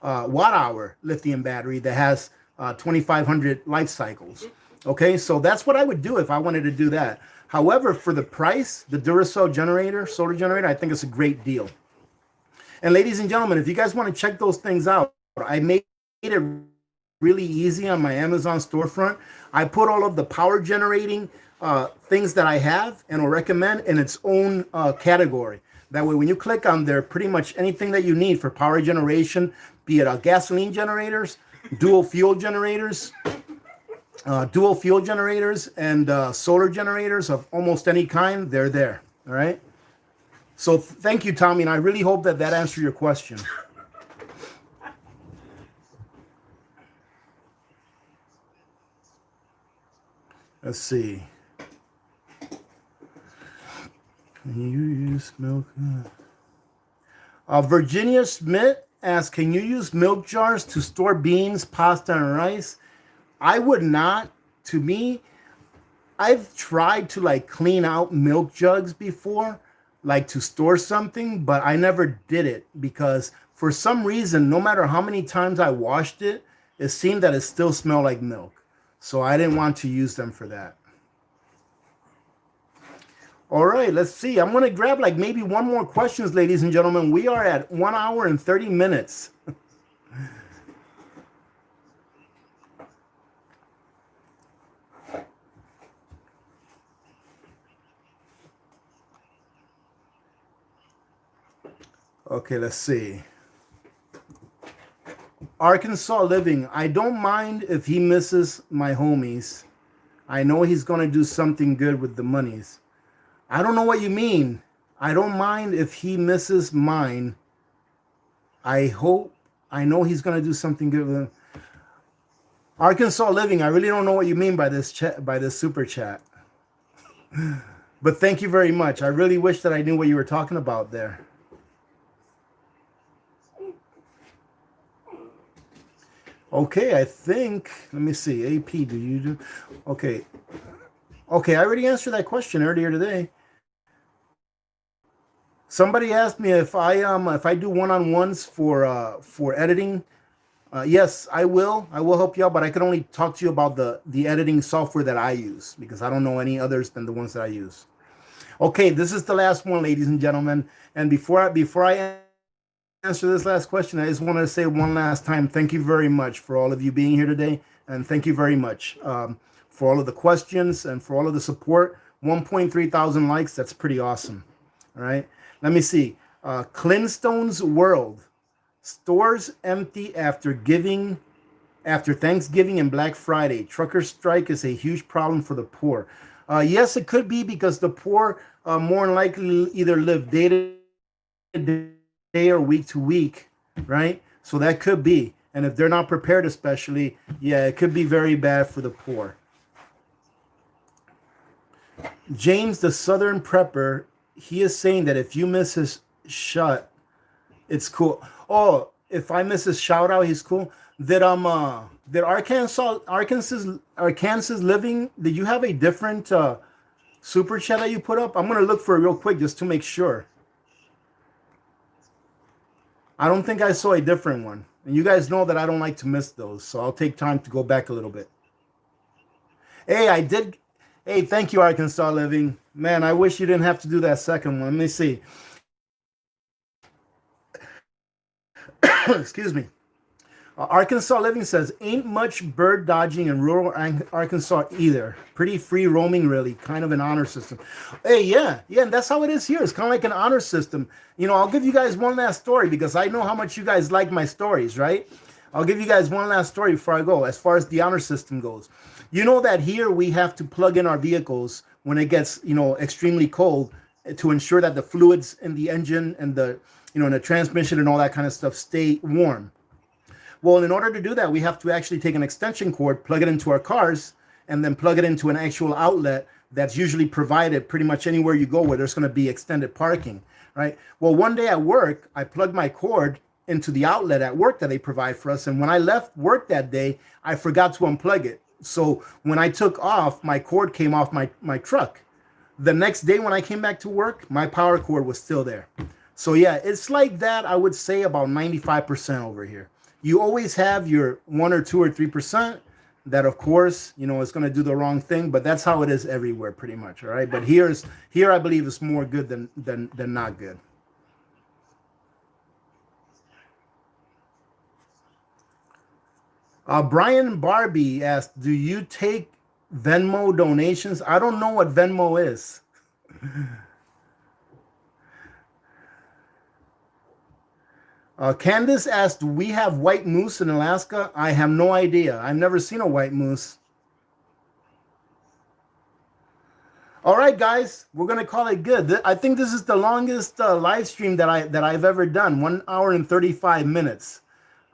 watt hour lithium battery that has 2,500 life cycles. Okay, so that's what I would do if I wanted to do that. However, for the price, the Duracell solar generator, I think it's a great deal. And ladies and gentlemen, if you guys want to check those things out, I made it really easy on my Amazon storefront. I put all of the power generating things that I have and will recommend in its own category. That way, when you click on there, pretty much anything that you need for power generation, be it gasoline generators, dual fuel generators, and solar generators of almost any kind, they're there. All right. So thank you, Tommy, and I really hope that answered your question. Let's see. Can you use milk? Virginia Smith asks, can you use milk jars to store beans, pasta, and rice? I would not. To me, I've tried to like clean out milk jugs before, like to store something, but I never did it because for some reason, no matter how many times I washed it, it seemed that it still smelled like milk. So I didn't want to use them for that. All right, let's see. I'm going to grab like maybe one more questions, ladies and gentlemen. We are at 1 hour and 30 minutes. Okay, let's see. Arkansas Living. I don't mind if he misses my homies. I know he's going to do something good with the monies. I don't know what you mean. I don't mind if he misses mine. I know he's going to do something good with them. Arkansas Living. I really don't know what you mean by this super chat. But thank you very much. I really wish that I knew what you were talking about there. Okay, I think, let me see. AP, do you do? Okay. Okay, I already answered that question earlier today. Somebody asked me if I do one-on-ones for editing. Yes, I will. I will help you out, but I can only talk to you about the editing software that I use because I don't know any others than the ones that I use. Okay, this is the last one, ladies and gentlemen. And before I answer this last question, I just want to say one last time, thank you very much for all of you being here today. And thank you very much for all of the questions and for all of the support. 1.3 thousand likes. That's pretty awesome. All right. Let me see. Clinstone's World. Stores empty after Thanksgiving and Black Friday. Trucker strike is a huge problem for the poor. Yes, it could be because the poor more than likely either live day to day or week to week, right? So that could be. And if they're not prepared, especially, yeah, it could be very bad for the poor. James, the Southern prepper, he is saying that if you miss his shot, it's cool. Oh, if I miss his shout out, he's cool. Did Arkansas living? Did you have a different super chat that you put up? I'm gonna look for it real quick just to make sure. I don't think I saw a different one. And you guys know that I don't like to miss those, so I'll take time to go back a little bit. Hey, I did. Hey, thank you, Arkansas Living. Man, I wish you didn't have to do that second one. Let me see. Excuse me. Arkansas Living says, ain't much bird dodging in rural Arkansas either. Pretty free roaming, really. Kind of an honor system. Hey, yeah, and that's how it is here. It's kind of like an honor system. You know, I'll give you guys one last story because I know how much you guys like my stories, right? I'll give you guys one last story before I go as far as the honor system goes. You know that here we have to plug in our vehicles when it gets, extremely cold to ensure that the fluids in the engine and the transmission and all that kind of stuff stay warm. Well, in order to do that, we have to actually take an extension cord, plug it into our cars, and then plug it into an actual outlet that's usually provided pretty much anywhere you go where there's going to be extended parking, right? Well, one day at work, I plugged my cord into the outlet at work that they provide for us. And when I left work that day, I forgot to unplug it. So when I took off, my cord came off my truck. The next day when I came back to work, my power cord was still there. So yeah, it's like that, I would say about 95% over here. You always have your 1 or 2 or 3% that, of course, is going to do the wrong thing, but that's how it is everywhere, pretty much. All right, but here I believe it's more good than not good. Brian Barbie asked, "Do you take Venmo donations?" I don't know what Venmo is. Candace asked, "Do we have white moose in Alaska?" I have no idea. I've never seen a white moose. All right, guys, we're gonna call it good. I think this is the longest live stream that I've ever done. 1 hour and 35 minutes.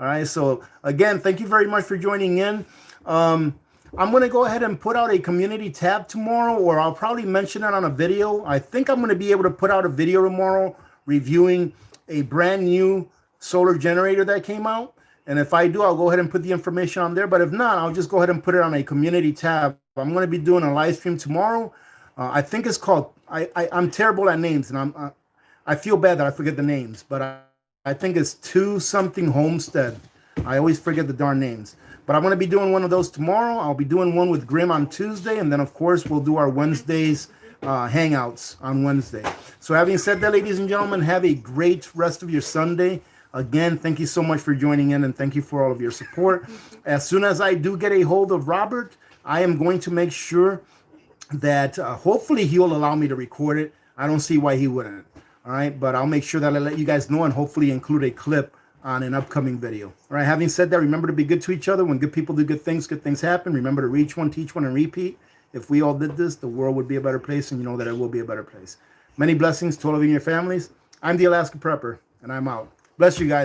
All right. So again, thank you very much for joining in. I'm gonna go ahead and put out a community tab tomorrow, or I'll probably mention it on a video. I think I'm gonna be able to put out a video tomorrow reviewing a brand new solar generator that came out. And if I do, I'll go ahead and put the information on there. But if not, I'll just go ahead and put it on a community tab. I'm going to be doing a live stream tomorrow. I think it's called, I'm terrible at names, and I feel bad that I forget the names, but I think it's 2 something Homestead. I always forget the darn names. But I'm going to be doing one of those tomorrow. I'll be doing one with Grim on Tuesday. And then, of course, we'll do our Wednesdays hangouts on Wednesday. So having said that, ladies and gentlemen, have a great rest of your Sunday. Again, thank you so much for joining in, and thank you for all of your support. As soon as I do get a hold of Robert, I am going to make sure that hopefully he'll allow me to record it. I don't see why he wouldn't. All right, but I'll make sure that I let you guys know and hopefully include a clip on an upcoming video. All right, having said that, remember to be good to each other. When good people do good things happen. Remember to reach one, teach one, and repeat. If we all did this, the world would be a better place, and you know that it will be a better place. Many blessings to all of you and your families. I'm the Alaska Prepper, and I'm out. Bless you guys.